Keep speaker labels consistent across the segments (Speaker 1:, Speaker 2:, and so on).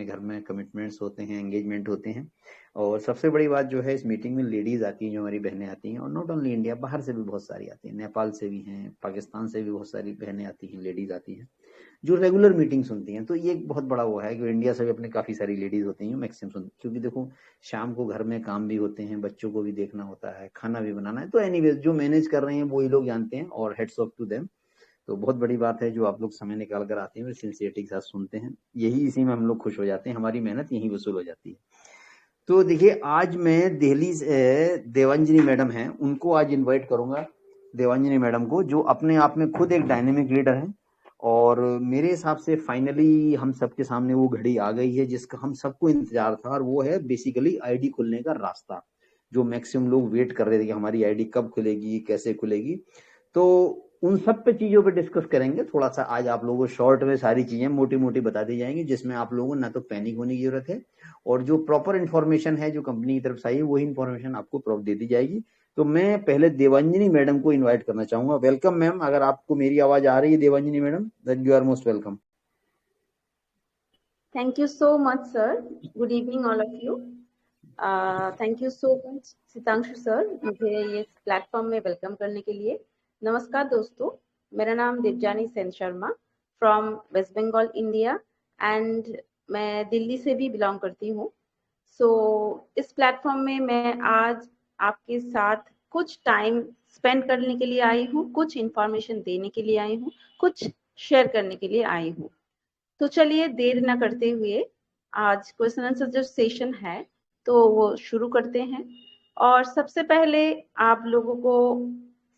Speaker 1: अपने घर में कमिटमेंट्स होते हैं, एंगेजमेंट होते हैं। और सबसे बड़ी बात जो है, इस मीटिंग में लेडीज आती हैं, जो हमारी बहनें आती हैं, और नॉट ओनली इंडिया, बाहर से भी बहुत सारी आती हैं, नेपाल से भी हैं, पाकिस्तान से भी बहुत सारी बहनें आती हैं, लेडीज आती हैं जो रेगुलर मीटिंग सुनती हैं। तो ये एक बहुत बड़ा वो है कि इंडिया से भी अपने काफी सारी लेडीज होती हैं मैक्सिमम सुनती, क्योंकि देखो शाम को घर में काम भी होते हैं, बच्चों को भी देखना होता है, खाना भी बनाना है। तो एनीवेज जो मैनेज कर रहे हैं वही लोग जानते हैं, और हेड्स ऑफ टू देम। तो बहुत बड़ी बात है जो आप लोग समय निकाल कर आते हैं, सिंसियरिटी के साथ सुनते हैं, यही इसी में हम लोग खुश हो जाते हैं, हमारी मेहनत यही वसूल हो जाती है। तो देखिए, आज मैं दिल्ली से देवांजनी मैडम हैं, उनको आज इनवाइट करूंगा, देवांजनी मैडम को, जो अपने आप में खुद एक डायनेमिक लीडर हैं। और मेरे हिसाब से फाइनली हम सबके सामने वो घड़ी आ गई है जिसका हम सबको इंतजार था, और वो है बेसिकली आईडी खुलने का रास्ता, जो मैक्सिमम लोग वेट कर रहे थे कि हमारी आईडी कब खुलेगी, कैसे खुलेगी। तो उन सब पे चीजों पे डिस्कस करेंगे थोड़ा सा आज। आप लोगों को शॉर्ट में सारी चीजें मोटी मोटी बता दी जाएंगी, जिसमें आप लोगों को ना तो पैनिक होने की जरूरत है, और जो प्रॉपर इन्फॉर्मेशन है जो कंपनी की तरफ से आई है, वही इन्फॉर्मेशन आपको प्रॉपर दे दी जाएगी। तो मैं पहले देवांजनी मैडम को इनवाइट करना चाहूंगा। वेलकम मैम, अगर आपको मेरी आवाज आ रही है Devanjani madam, then you are most welcome.
Speaker 2: Thank you so much, sir. Good evening, all of you. Thank you so much, Sitanshu sir, मुझे ये प्लेटफॉर्म में वेलकम करने के लिए। नमस्कार दोस्तों, मेरा नाम Debjani Sen Sharma from West Bengal, India, and मैं दिल्ली से भी बिलोंग करती हूँ। सो इस प्लेटफॉर्म में मैं आज आपके साथ कुछ टाइम स्पेंड करने के लिए आई हूँ, कुछ इंफॉर्मेशन देने के लिए आई हूँ, कुछ शेयर करने के लिए आई हूँ। तो चलिए देर न करते हुए आज क्वेश्चन आंसर जो सेशन है तो वो शुरू करते हैं। और सबसे पहले आप लोगों को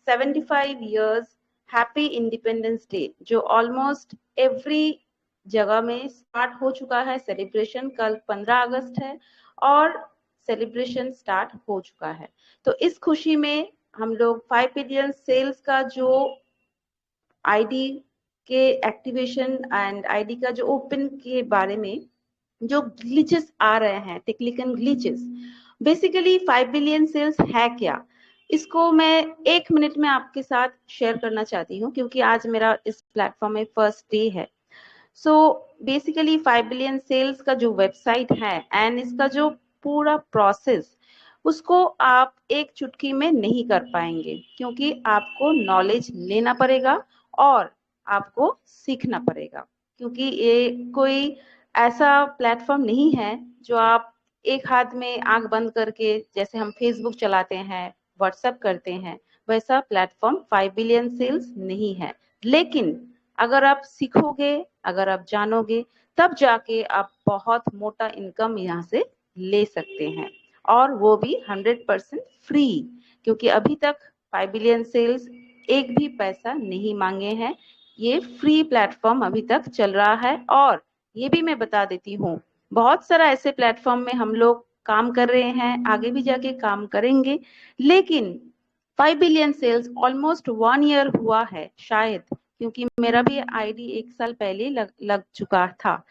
Speaker 2: 75 इयर्स हैप्पी इंडिपेंडेंस डे, जो ऑलमोस्ट एवरी जगह में स्टार्ट हो चुका है सेलिब्रेशन। कल 15 अगस्त है और सेलिब्रेशन स्टार्ट हो चुका है। तो इस खुशी में हम लोग 5 बिलियन सेल्स का जो आईडी के एक्टिवेशन एंड आईडी का जो ओपन के बारे में जो ग्लिचेस आ रहे हैं, technical glitches, basically 5 billion sales है क्या, इसको मैं 1 मिनट में आपके साथ शेयर करना चाहती हूँ, क्योंकि आज मेरा इस प्लेटफॉर्म में फर्स्ट डे है। सो बेसिकली 5 बिलियन सेल्स का जो वेबसाइट है एंड इसका जो पूरा प्रोसेस, उसको आप एक चुटकी में नहीं कर पाएंगे, क्योंकि आपको नॉलेज लेना पड़ेगा और आपको सीखना पड़ेगा। क्योंकि ये कोई ऐसा प्लेटफॉर्म नहीं है जो आप एक हाथ में आंख बंद करके, जैसे हम फेसबुक चलाते हैं, व्हाट्सएप करते हैं, वैसा प्लेटफॉर्म 5 बिलियन सेल्स नहीं है। लेकिन अगर आप सीखोगे, अगर आप जानोगे, तब जाके आप बहुत मोटा इनकम यहाँ से ले सकते हैं, और वो भी 100% फ्री, क्योंकि अभी तक 5 बिलियन सेल्स एक भी पैसा नहीं मांगे हैं। ये फ्री प्लेटफॉर्म अभी तक चल रहा है। और ये भी मैं बता देती हूँ, बहुत सारा ऐसे प्लेटफॉर्म में हम लोग काम कर रहे हैं, आगे भी जाके काम करेंगे, लेकिन 5 बिलियन सेल्स ऑलमोस्ट 1 ईयर हुआ है शायद, क्योंकि मेरा भी आईडी 1 साल पहले लग चुका था।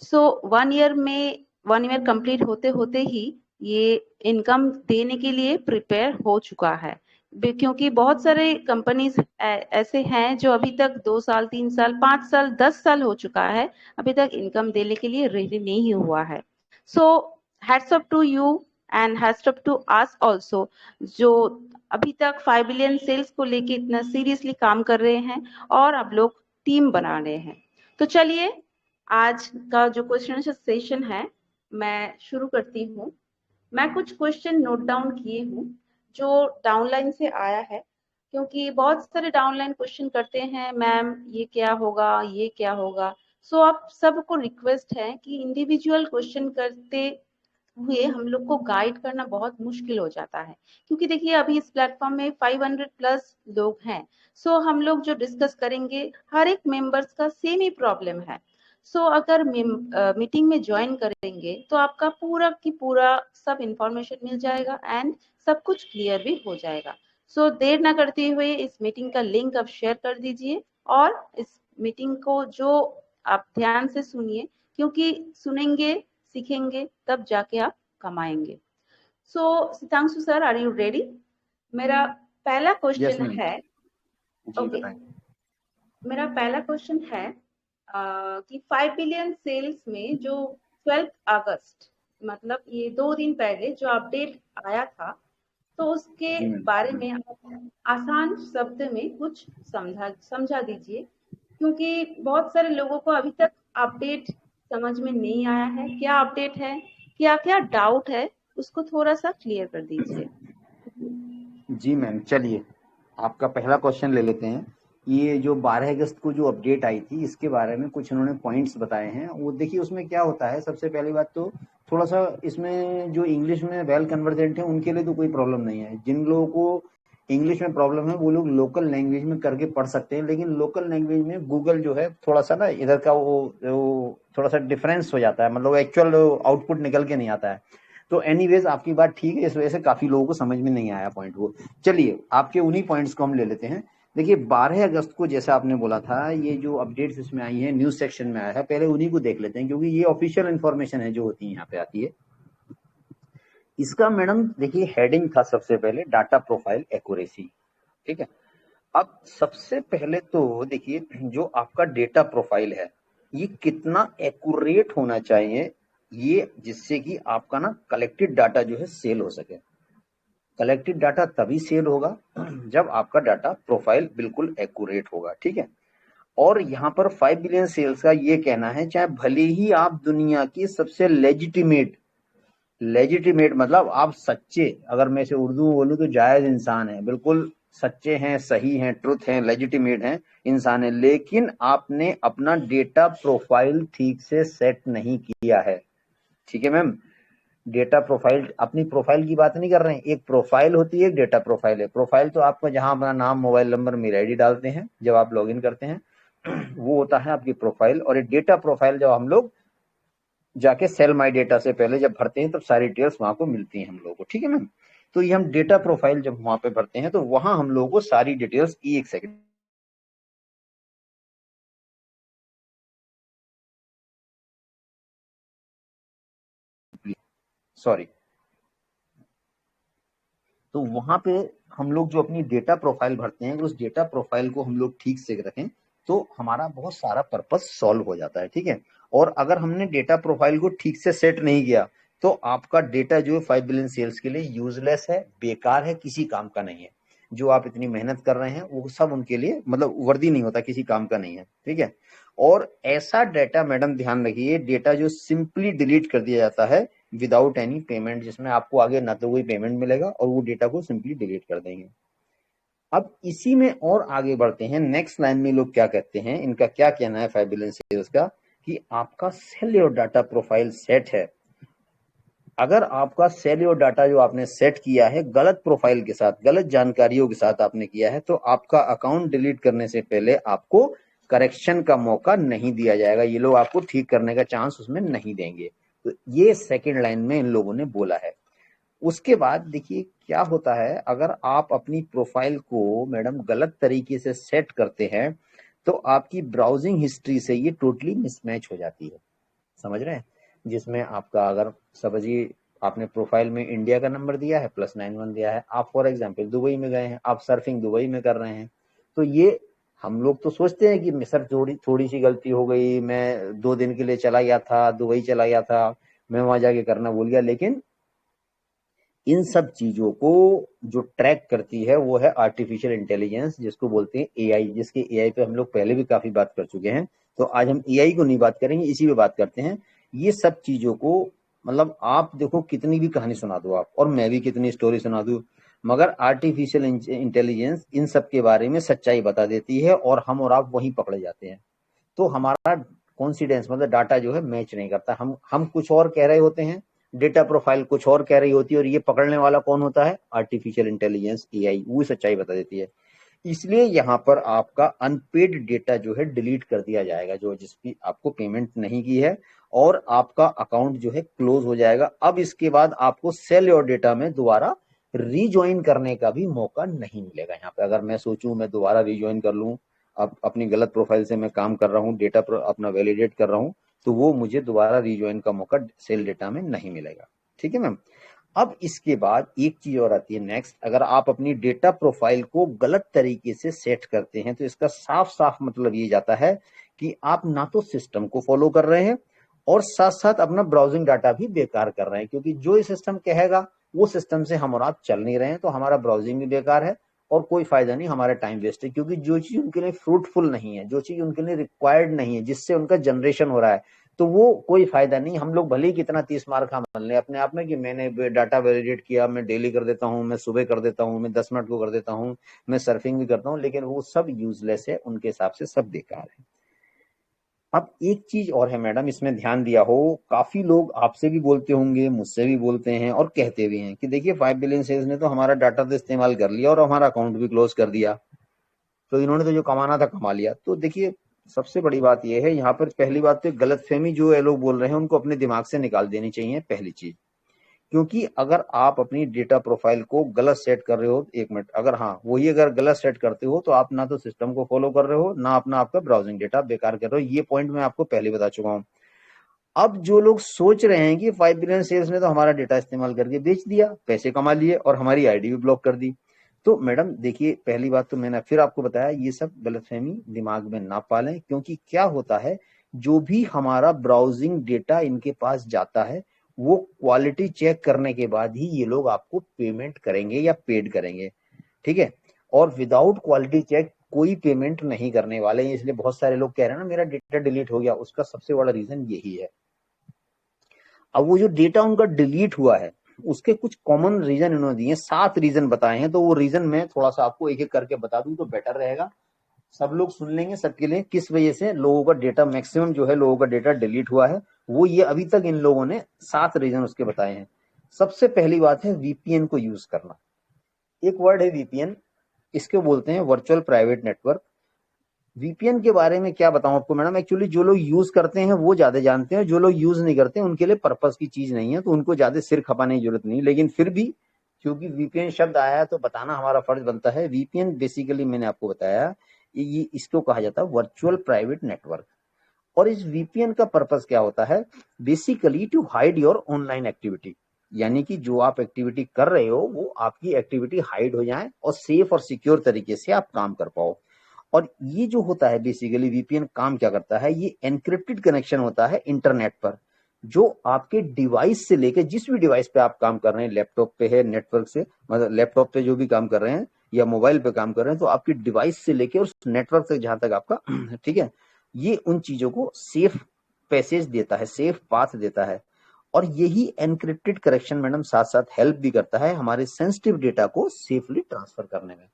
Speaker 2: सो 1 ईयर कंप्लीट होते होते ही ये इनकम देने के लिए प्रिपेयर हो चुका है। क्योंकि बहुत सारे कंपनीज ऐसे हैं जो अभी तक 2 साल, 3 साल, 5 साल, 10 साल हो चुका है, अभी तक इनकम देने के लिए रेडी नहीं हुआ है। So hats off to you and hats off to us also, जो अभी तक 5 बिलियन सेल्स को लेके इतना सीरियसली काम कर रहे हैं और आप लोग टीम बना रहे हैं। तो चलिए आज का जो क्वेश्चन सेशन है मैं शुरू करती हूँ। मैं कुछ क्वेश्चन नोट डाउन किए हूँ जो डाउनलाइन से आया है, क्योंकि बहुत सारे डाउनलाइन क्वेश्चन करते हैं, मैम ये क्या होगा, ये क्या होगा। सो आप सबको रिक्वेस्ट है कि इंडिविजुअल क्वेश्चन करते हुए हम लोग को गाइड करना बहुत मुश्किल हो जाता है, क्योंकि देखिए अभी इस प्लेटफॉर्म में 500 प्लस लोग हैं। सो हम लोग जो डिस्कस करेंगे, हर एक मेंबर्स का सेम ही प्रॉब्लम है। सो अगर मीटिंग में ज्वाइन करेंगे तो आपका पूरा की पूरा सब इंफॉर्मेशन मिल जाएगा एंड सब कुछ क्लियर भी हो जाएगा। सो देर ना करते हुए इस मीटिंग का लिंक आप शेयर कर दीजिए, और इस मीटिंग को जो आप ध्यान से सुनिए, क्योंकि सुनेंगे, सीखेंगे, तब जाके आप कमाएंगे। So Sitanshu sir, are you ready? मेरा पहला क्वेश्चन है, ओके, मेरा पहला क्वेश्चन है कि 5 बिलियन सेल्स में जो 12 अगस्त, मतलब ये 2 दिन पहले जो अपडेट आया था, तो उसके
Speaker 1: जी मैम।
Speaker 2: बारे में आप आसान शब्द में कुछ समझा दीजिए, क्योंकि बहुत सारे लोगों को अभी तक अपडेट समझ में नहीं आया है। क्या अपडेट है, क्या क्या डाउट है, उसको थोड़ा सा क्लियर कर दीजिए।
Speaker 1: जी मैम, चलिए आपका पहला क्वेश्चन ले लेते हैं। ये जो 12 अगस्त को जो अपडेट आई थी, इसके बारे में कुछ उन्होंने पॉइंट्स बताए हैं। वो देखिए उसमें क्या होता है, सबसे पहली बात तो थोड़ा सा इसमें जो इंग्लिश में वेल कन्वर्जेंट है उनके लिए तो कोई प्रॉब्लम नहीं है। जिन लोगों को इंग्लिश में प्रॉब्लम है वो लोग लोकल लैंग्वेज में करके पढ़ सकते हैं, लेकिन लोकल लैंग्वेज में गूगल जो है थोड़ा सा ना इधर का वो थोड़ा सा डिफरेंस हो जाता है, मतलब एक्चुअल आउटपुट निकल के नहीं आता है। तो एनीवेज आपकी बात ठीक है, इस वजह से काफी लोगों को समझ में नहीं आया पॉइंट वो। चलिए आपके उन्हीं पॉइंट्स को हम ले लेते हैं। देखिए 12 अगस्त को जैसा आपने बोला था, ये जो अपडेट्स इसमें आई है न्यूज सेक्शन में आया है, पहले उन्हीं को देख लेते हैं क्योंकि ये ऑफिशियल इन्फॉर्मेशन है जो होती है यहाँ पे आती है। इसका मैडम देखिए हेडिंग था सबसे पहले डाटा प्रोफाइल एक्यूरेसी, ठीक है। अब सबसे पहले तो देखिए जो आपका डेटा प्रोफाइल है ये कितना एक्यूरेट होना चाहिए, ये जिससे कि आपका ना कलेक्टेड डाटा जो है सेल हो सके। कलेक्टेड डाटा तभी सेल होगा जब आपका डाटा प्रोफाइल बिल्कुल एक्यूरेट होगा, ठीक है। और यहाँ पर 5 बिलियन सेल्स का ये कहना है, चाहे भले ही आप दुनिया की सबसे लेजिटिमेट लेजिटिमेट मतलब आप सच्चे, अगर मैं इसे उर्दू में बोलूं तो जायज इंसान है, बिल्कुल सच्चे हैं, सही हैं, ट्रुथ हैं, लेजिटिमेट हैं इंसान है, लेकिन आपने अपना डेटा प्रोफाइल ठीक से सेट नहीं किया है, ठीक है मैम। डेटा प्रोफाइल, अपनी प्रोफाइल की बात नहीं कर रहे हैं, एक प्रोफाइल होती है, एक डेटा प्रोफाइल है। प्रोफाइल तो आपका जहां अपना नाम, मोबाइल नंबर, मेल आईडी डालते हैं जब आप लॉगिन करते हैं वो होता है आपकी प्रोफाइल। और एक डेटा प्रोफाइल जब हम लोग जाके सेल माई डेटा से पहले जब भरते हैं तब सारी डिटेल्स वहां को मिलती हैं हम लोगों को, ठीक है मैम। तो ये हम डेटा प्रोफाइल जब वहां पे भरते हैं तो वहां हम लोगों को सारी डिटेल्स, एक सेकंड सॉरी, तो वहां पे हम लोग जो अपनी डेटा प्रोफाइल भरते हैं उस डेटा प्रोफाइल को हम लोग ठीक से रखें तो हमारा बहुत सारा पर्पस सॉल्व हो जाता है, ठीक है। और अगर हमने डेटा प्रोफाइल को ठीक से सेट नहीं किया तो आपका डेटा जो है 5 बिलियन सेल्स के लिए यूजलेस है, बेकार है, किसी काम का नहीं है। जो आप इतनी मेहनत कर रहे हैं वो सब उनके लिए मतलब वर्दी नहीं होता, किसी काम का नहीं है, ठीक है। और ऐसा डेटा मैडम ध्यान रखिए, डेटा जो सिंपली डिलीट कर दिया जाता है विदाउट एनी पेमेंट, जिसमें आपको आगे ना तो कोई पेमेंट मिलेगा और वो डेटा को सिंपली डिलीट कर देंगे। अब इसी में और आगे बढ़ते हैं, नेक्स्ट लाइन में लोग क्या कहते हैं, इनका क्या कहना है 5 बिलियन सेल्स का, कि आपका sell your data profile set है। अगर आपका सेल योर डाटा जो आपने सेट किया है गलत प्रोफाइल के साथ, गलत जानकारियों के साथ आपने किया है, तो आपका अकाउंट डिलीट करने से पहले आपको करेक्शन का मौका नहीं दिया जाएगा, ये लोग आपको ठीक करने का चांस उसमें नहीं देंगे। तो ये सेकेंड लाइन में इन लोगों ने बोला है। उसके बाद देखिए क्या होता है, अगर आप अपनी प्रोफाइल को मैडम गलत तरीके से सेट करते हैं तो आपकी ब्राउजिंग हिस्ट्री से ये टोटली मिसमैच हो जाती है, समझ रहे हैं। जिसमें आपका अगर समझिए आपने प्रोफाइल में इंडिया का नंबर दिया है +91 दिया है, आप फॉर एग्जांपल दुबई में गए हैं, आप सर्फिंग दुबई में कर रहे हैं, तो ये हम लोग तो सोचते हैं कि सर थोड़ी थोड़ी सी गलती हो गई, मैं 2 दिन के लिए चला गया था, दुबई चला गया था, मैं वहां जाके करना भूल गया। लेकिन इन सब चीजों को जो ट्रैक करती है वो है आर्टिफिशियल इंटेलिजेंस, जिसको बोलते हैं एआई, जिसके एआई पे हम लोग पहले भी काफी बात कर चुके हैं। तो आज हम एआई को नहीं बात करेंगे, इसी पे बात करते हैं। ये सब चीजों को मतलब आप देखो कितनी भी कहानी सुना दो आप और मैं भी कितनी स्टोरी सुना दूं, मगर आर्टिफिशियल इंटेलिजेंस इन सब के बारे में सच्चाई बता देती है और हम और आप वहीं पकड़े जाते हैं। तो हमारा कॉन्सिडेंस मतलब डाटा जो है मैच नहीं करता, हम कुछ और कह रहे होते हैं, डेटा प्रोफाइल कुछ और कह रही होती है, और ये पकड़ने वाला कौन होता है, आर्टिफिशियल इंटेलिजेंस एआई, वो सच्चाई बता देती है। इसलिए यहाँ पर आपका अनपेड डेटा जो है डिलीट कर दिया जाएगा, जो जिसकी आपको पेमेंट नहीं की है, और आपका अकाउंट जो है क्लोज हो जाएगा। अब इसके बाद आपको सेल योर डेटा में दोबारा रीज्वाइन करने का भी मौका नहीं मिलेगा। यहाँ पे अगर मैं सोचूं मैं दोबारा रीज्वाइन कर लूं, अब अपनी गलत प्रोफाइल से मैं काम कर रहा हूँ, डेटा अपना वैलिडेट कर रहा हूँ, तो वो मुझे दोबारा रीज्वाइन का मौका सेल डेटा में नहीं मिलेगा, ठीक है मैम। अब इसके बाद एक चीज और आती है नेक्स्ट, अगर आप अपनी डेटा प्रोफाइल को गलत तरीके से सेट करते हैं तो इसका साफ साफ मतलब ये जाता है कि आप ना तो सिस्टम को फॉलो कर रहे हैं और साथ साथ अपना ब्राउजिंग डाटा भी बेकार कर रहे हैं, क्योंकि जो ये सिस्टम कहेगा वो सिस्टम से हम और आप चल नहीं रहे हैं, तो हमारा ब्राउजिंग भी बेकार है और कोई फायदा नहीं, हमारा टाइम वेस्ट है। क्योंकि जो चीज उनके लिए फ्रूटफुल नहीं है, जो चीज उनके लिए रिक्वायर्ड नहीं है, जिससे उनका जनरेशन हो रहा है, तो वो कोई फायदा नहीं। हम लोग भले ही कितना 30 मार्क हम मान लें अपने आप में कि मैंने डाटा वैलिडेट किया, मैं डेली कर देता हूँ, मैं सुबह कर देता हूँ, मैं 10 मिनट को कर देता हूँ, मैं सर्फिंग भी करता हूँ, लेकिन वो सब यूजलेस है, उनके हिसाब से सब बेकार है। अब एक चीज और है मैडम, इसमें ध्यान दिया हो, काफी लोग आपसे भी बोलते होंगे, मुझसे भी बोलते हैं और कहते भी हैं कि देखिए 5 बिलियन सेल्स ने तो हमारा डाटा तो इस्तेमाल कर लिया और हमारा अकाउंट भी क्लोज कर दिया, तो इन्होंने तो जो कमाना था कमा लिया। तो देखिए सबसे बड़ी बात यह है, यहाँ पर पहली बात तो गलतफहमी जो ये लोग बोल रहे हैं उनको अपने दिमाग से निकाल देनी चाहिए, पहली चीज। क्योंकि अगर आप अपनी डेटा प्रोफाइल को गलत सेट कर रहे हो, एक मिनट, अगर हाँ वही अगर गलत सेट करते हो तो आप ना तो सिस्टम को फॉलो कर रहे हो, ना अपना आपका ब्राउजिंग डेटा बेकार कर रहे हो। ये पॉइंट मैं आपको पहले बता चुका हूं। अब जो लोग सोच रहे हैं कि 5 बिलियन सेल्स ने तो हमारा डेटा इस्तेमाल करके बेच दिया, पैसे कमा लिए और हमारी आईडी भी ब्लॉक कर दी, तो मैडम देखिए पहली बात तो मैंने फिर आपको बताया, ये सब गलतफहमी दिमाग में ना पालें। क्योंकि क्या होता है, जो भी हमारा ब्राउजिंग डेटा इनके पास जाता है वो क्वालिटी चेक करने के बाद ही ये लोग आपको पेमेंट करेंगे या पेड करेंगे, ठीक है। और विदाउट क्वालिटी चेक कोई पेमेंट नहीं करने वाले हैं। इसलिए बहुत सारे लोग कह रहे हैं ना मेरा डेटा डिलीट हो गया, उसका सबसे बड़ा रीजन यही है। अब वो जो डेटा उनका डिलीट हुआ है उसके कुछ कॉमन रीजन इन्होंने दिए, 7 रीजन बताए हैं, तो वो रीजन मैं थोड़ा सा आपको एक एक करके बता दूं तो बेटर रहेगा, सब लोग सुन लेंगे, सबके लिए किस वजह से लोगों का डेटा, मैक्सिमम जो है लोगों का डेटा डिलीट हुआ है, वो ये अभी तक इन लोगों ने 7 रीजन उसके बताए हैं। सबसे पहली बात है वीपीएन को यूज करना। एक वर्ड है वीपीएन, इसको बोलते हैं वर्चुअल प्राइवेट नेटवर्क। वीपीएन के बारे में क्या बताऊं आपको मैडम, एक्चुअली जो लोग यूज करते हैं वो ज्यादा जानते हैं, जो लोग यूज नहीं करते हैं उनके लिए पर्पस की चीज नहीं है, तो उनको ज्यादा सिर खपाने की जरूरत नहीं। लेकिन फिर भी क्योंकि वीपीएन शब्द आया है तो बताना हमारा फर्ज बनता है। वीपीएन बेसिकली मैंने आपको बताया, ये इसको कहा जाता है वर्चुअल प्राइवेट नेटवर्क। और इस वीपीएन का पर्पस क्या होता है, basically to hide your online activity, यानी कि जो आप एक्टिविटी कर रहे हो वो आपकी एक्टिविटी हाइड हो जाए और सेफ और सिक्योर तरीके से आप काम कर पाओ। और ये जो होता है बेसिकली वीपीएन काम क्या करता है, ये एनक्रिप्टेड कनेक्शन होता है इंटरनेट पर, जो आपके डिवाइस से लेके जिस भी डिवाइस पे आप काम कर रहे हैं, लैपटॉप पे है नेटवर्क से, मतलब लैपटॉप पे जो भी काम कर रहे हैं या मोबाइल पे काम कर रहे हैं, तो आपकी डिवाइस से लेके उस नेटवर्क तक जहां तक आपका ठीक है, ये उन चीजों को सेफ पैसेज देता है, सेफ पाथ देता है। और यही एनक्रिप्टेड कनेक्शन मैडम साथ साथ हेल्प भी करता है हमारे सेंसिटिव डेटा को सेफली ट्रांसफर करने में।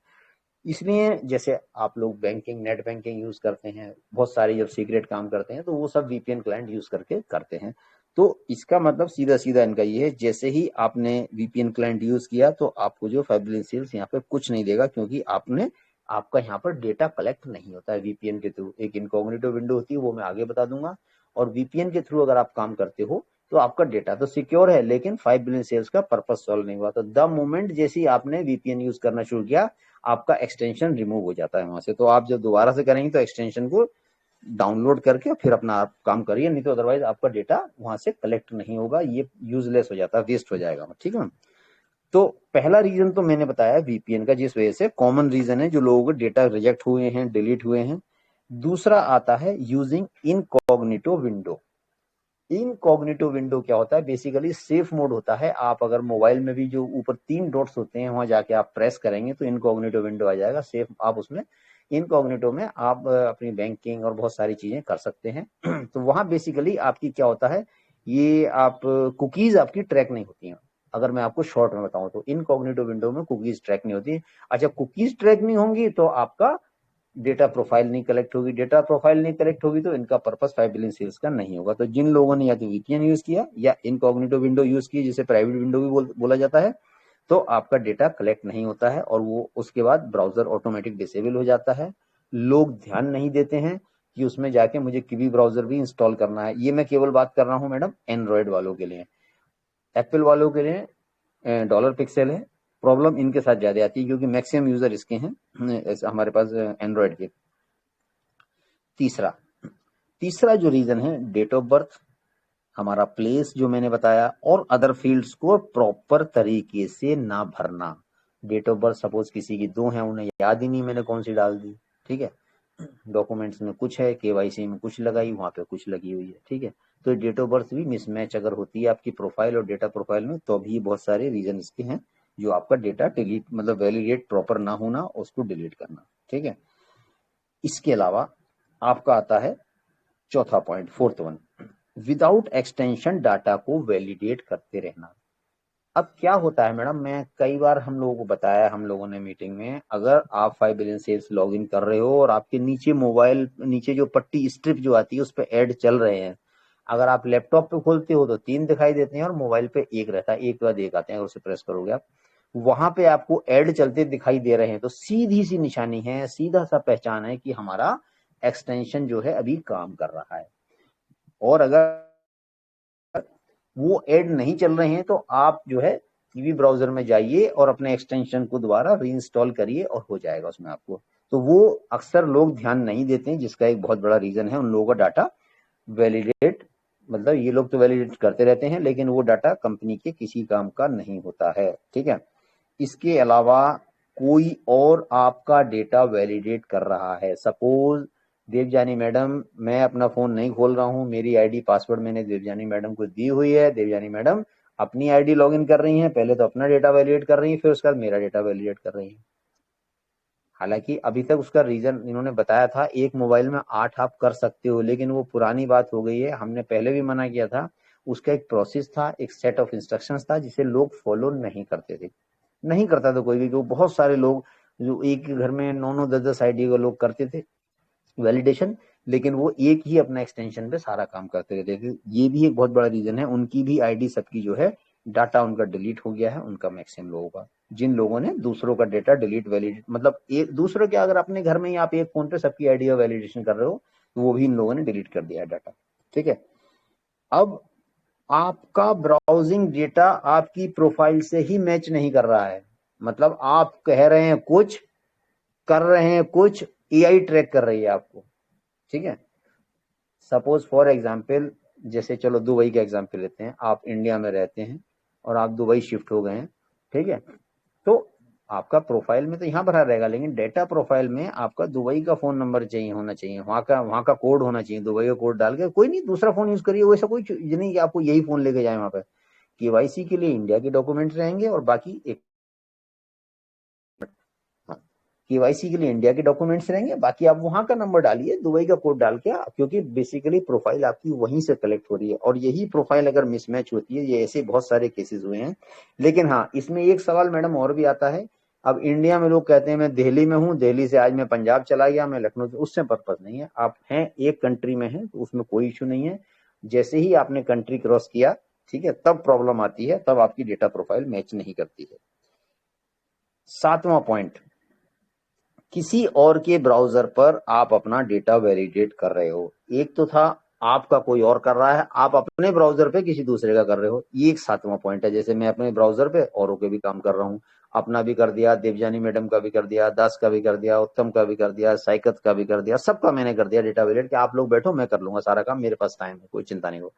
Speaker 1: इसलिए जैसे आप लोग बैंकिंग, नेट बैंकिंग यूज करते हैं, बहुत सारे जब सीक्रेट काम करते हैं तो वो सब वीपीएन क्लाइंट यूज करके करते हैं। तो इसका मतलब सीधा सीधा इनका ये है, जैसे ही आपने वीपीएन क्लाइंट यूज किया तो आपको जो फाइबरिन सेल्स यहाँ पे कुछ नहीं देगा, क्योंकि आपने, आपका यहाँ पर डेटा कलेक्ट नहीं होता है वीपीएन के थ्रू। एक इनकॉग्निटो विंडो होती है, वो मैं आगे बता दूंगा। और वीपीएन के थ्रू अगर आप काम करते हो तो आपका डेटा तो सिक्योर है, लेकिन 5 बिलियन सेल्स का पर्पस सॉल्व नहीं हुआ। तो द मोमेंट जैसे ही आपने वीपीएन यूज करना शुरू किया, आपका एक्सटेंशन रिमूव हो जाता है वहां से। तो आप जब दोबारा से करेंगे तो एक्सटेंशन को डाउनलोड करके फिर अपना आप काम करिए, नहीं तो अदरवाइज आपका डेटा वहां से कलेक्ट नहीं होगा, ये यूजलेस हो जाता है, वेस्ट हो जाएगा, ठीक है। तो पहला रीजन तो मैंने बताया वीपीएन का, जिस वजह से कॉमन रीजन है जो लोगों के डेटा रिजेक्ट हुए हैं, डिलीट हुए हैं। दूसरा आता है using incognito window. Incognito window क्या होता है, बेसिकली सेफ मोड होता है। आप अगर मोबाइल में भी जो ऊपर 3 डॉट्स होते हैं वहां जाके आप प्रेस करेंगे तो इनकॉग्निटो विंडो आ जाएगा, सेफ। आप उसमें इनकॉग्निटो में आप अपनी बैंकिंग और बहुत सारी चीजें कर सकते हैं तो वहां बेसिकली आपकी क्या होता है, ये आप कुकीज आपकी ट्रैक नहीं होती हैं। अगर मैं आपको शॉर्ट में बताऊं तो इनकॉग्निटो विंडो में कुकीज ट्रैक नहीं होती। अच्छा, कुकीज ट्रैक नहीं होंगी तो आपका डेटा प्रोफाइल नहीं कलेक्ट होगी, डेटा प्रोफाइल नहीं कलेक्ट होगी तो इनका पर्पस 5 बिलियन सेल्स का नहीं होगा। तो जिन लोगों ने या तो वीपीएन यूज किया या इनकॉग्निटो विंडो यूज की, जिसे प्राइवेट विंडो भी बोला जाता है, तो आपका डेटा कलेक्ट नहीं होता है और वो उसके बाद ब्राउजर ऑटोमेटिक डिसेबल हो जाता है। लोग ध्यान नहीं देते हैं कि उसमें जाके मुझे किवी ब्राउजर भी इंस्टॉल करना है। ये मैं केवल बात कर रहा हूं मैडम एंड्रॉइड वालों के लिए। एप्पल वालों के लिए डॉलर पिक्सल है, प्रॉब्लम इनके साथ ज्यादा आती है क्योंकि मैक्सिमम यूजर इसके हैं हमारे पास एंड्रॉइड के। तीसरा तीसरा जो रीजन है, डेट ऑफ बर्थ, हमारा प्लेस जो मैंने बताया, और अदर फील्ड्स को प्रॉपर तरीके से ना भरना। डेट ऑफ बर्थ सपोज किसी की 2 है, उन्हें याद ही नहीं मैंने कौन सी डाल दी, ठीक है। डॉक्यूमेंट्स में कुछ है, केवाईसी में कुछ लगाई, वहां पे कुछ लगी हुई है, ठीक है। तो डेट ऑफ बर्थ भी मिसमैच अगर होती है आपकी प्रोफाइल और डेटा प्रोफाइल में, तो भी बहुत सारे रीजन इसके हैं जो आपका डेटा डिलीट मतलब वैलिडेट प्रॉपर ना होना, उसको डिलीट करना। ठीक है, इसके अलावा आपका आता है चौथा point, fourth one, without extension data को वैलिडेट करते रहना। अब क्या होता है मैडम, मैं कई बार हम लोगों को बताया, हम लोगों ने मीटिंग में, अगर आप 5 बिलियन सेल्स लॉग इन कर रहे हो और आपके नीचे मोबाइल नीचे जो पट्टी स्ट्रिप जो आती है उस पर ऐड चल रहे हैं, अगर आप लैपटॉप पे खोलते हो तो 3 दिखाई देते हैं और मोबाइल पे 1 रहता है, एक के बाद एक आते हैं, अगर उसे प्रेस करोगे आप, वहां पे आपको ऐड चलते दिखाई दे रहे हैं, तो सीधी सी निशानी है, सीधा सा पहचान है कि हमारा एक्सटेंशन जो है अभी काम कर रहा है। और अगर वो ऐड नहीं चल रहे हैं तो आप जो है टीवी ब्राउजर में जाइए और अपने एक्सटेंशन को दोबारा रीइंस्टॉल करिए और हो जाएगा उसमें आपको। तो वो अक्सर लोग ध्यान नहीं देते हैं, जिसका एक बहुत बड़ा रीजन है उन लोगों का डाटा वैलिडेट, मतलब ये लोग तो वैलिडेट करते रहते हैं लेकिन वो डाटा कंपनी के किसी काम का नहीं होता है। ठीक है, इसके अलावा कोई और आपका डेटा वैलिडेट कर रहा है, सपोज देवजानी मैडम, मैं अपना फोन नहीं खोल रहा हूं, मेरी आईडी पासवर्ड मैंने देवजानी मैडम को दी हुई है, देवजानी मैडम अपनी आईडी लॉगिन कर रही हैं, पहले तो अपना डेटा वैलिडेट कर रही हैं, फिर उसके बाद मेरा डेटा वैलिडेट कर रही हैं। हालांकि अभी तक उसका रीजन इन्होंने बताया था, एक मोबाइल में 8 आप कर सकते हो, लेकिन वो पुरानी बात हो गई है, हमने पहले भी मना किया था। उसका एक प्रोसेस था, एक सेट ऑफ इंस्ट्रक्शंस था जिसे लोग फॉलो नहीं करते थे, नहीं करता था कोई भी, तो बहुत सारे लोग जो एक ही घर में 9 9 10 10 आईडी के लोग करते थे वैलिडेशन, लेकिन वो एक ही अपना एक्सटेंशन पे सारा काम करते रहते थे। ये भी एक बहुत बड़ा रीजन है, उनकी भी आईडी सबकी जो है डाटा उनका डिलीट हो गया है, उनका मैक्सिमम लोगों का, जिन लोगों ने दूसरों का डेटा डिलीट वैलिडेट, मतलब एक दूसरों के, अगर अपने घर में ही आप एक फोन पे सबकी आईडी का वैलिडेशन कर रहे हो तो वो भी इन लोगों ने डिलीट कर दिया है डाटा। ठीक है, अब आपका ब्राउजिंग डेटा आपकी प्रोफाइल से ही मैच नहीं कर रहा है, मतलब आप कह रहे हैं कुछ, कर रहे हैं कुछ, एआई ट्रैक कर रही है आपको। ठीक है, सपोज फॉर एग्जाम्पल, जैसे चलो दुबई का एग्जाम्पल लेते हैं, आप इंडिया में रहते हैं और आप दुबई शिफ्ट हो गए हैं। ठीक है, तो आपका प्रोफाइल में तो यहाँ भरा रहेगा, लेकिन डेटा प्रोफाइल में आपका दुबई का फोन नंबर चाहिए, होना चाहिए, वहां का कोड होना चाहिए, दुबई का कोड डाल के कोई नहीं दूसरा फोन यूज करिए, वैसा कोई नहीं कि आपको यही फोन लेके जाए वहां पे। केवाईसी के लिए इंडिया के डॉक्यूमेंट्स रहेंगे और बाकी एक, केवाईसी के लिए इंडिया के डॉक्यूमेंट्स रहेंगे, बाकी आप वहां का नंबर डालिए दुबई का कोड डाल के, क्योंकि बेसिकली प्रोफाइल आपकी वहीं से कलेक्ट हो रही है, और यही प्रोफाइल अगर मिसमैच होती है, ये ऐसे बहुत सारे केसेस हुए हैं। लेकिन हाँ, इसमें एक सवाल मैडम और भी आता है, अब इंडिया में लोग कहते हैं मैं दिल्ली में हूँ, दिल्ली से आज मैं पंजाब चला गया, मैं लखनऊ, उससे पर्पज नहीं है, आप हैं एक कंट्री में हैं तो उसमें कोई इश्यू नहीं है। जैसे ही आपने कंट्री क्रॉस किया, ठीक है, तब प्रॉब्लम आती है, तब आपकी डेटा प्रोफाइल मैच नहीं करती है। 7वां पॉइंट, किसी और के ब्राउजर पर आप अपना डेटा वैलिडेट कर रहे हो। एक तो था आपका कोई और कर रहा है, आप अपने ब्राउजर पे किसी दूसरे का कर रहे हो, ये एक 7वां पॉइंट है। जैसे मैं अपने ब्राउजर पे औरों के भी काम कर रहा हूँ, अपना भी कर दिया, देवजानी मैडम का भी कर दिया, दास का भी कर दिया, उत्तम का भी कर दिया, साइकत का भी कर दिया, सबका मैंने कर दिया डेटा वैलिडेट, कि आप लोग बैठो मैं कर लूंगा सारा काम, मेरे पास टाइम है, कोई चिंता नहीं हो।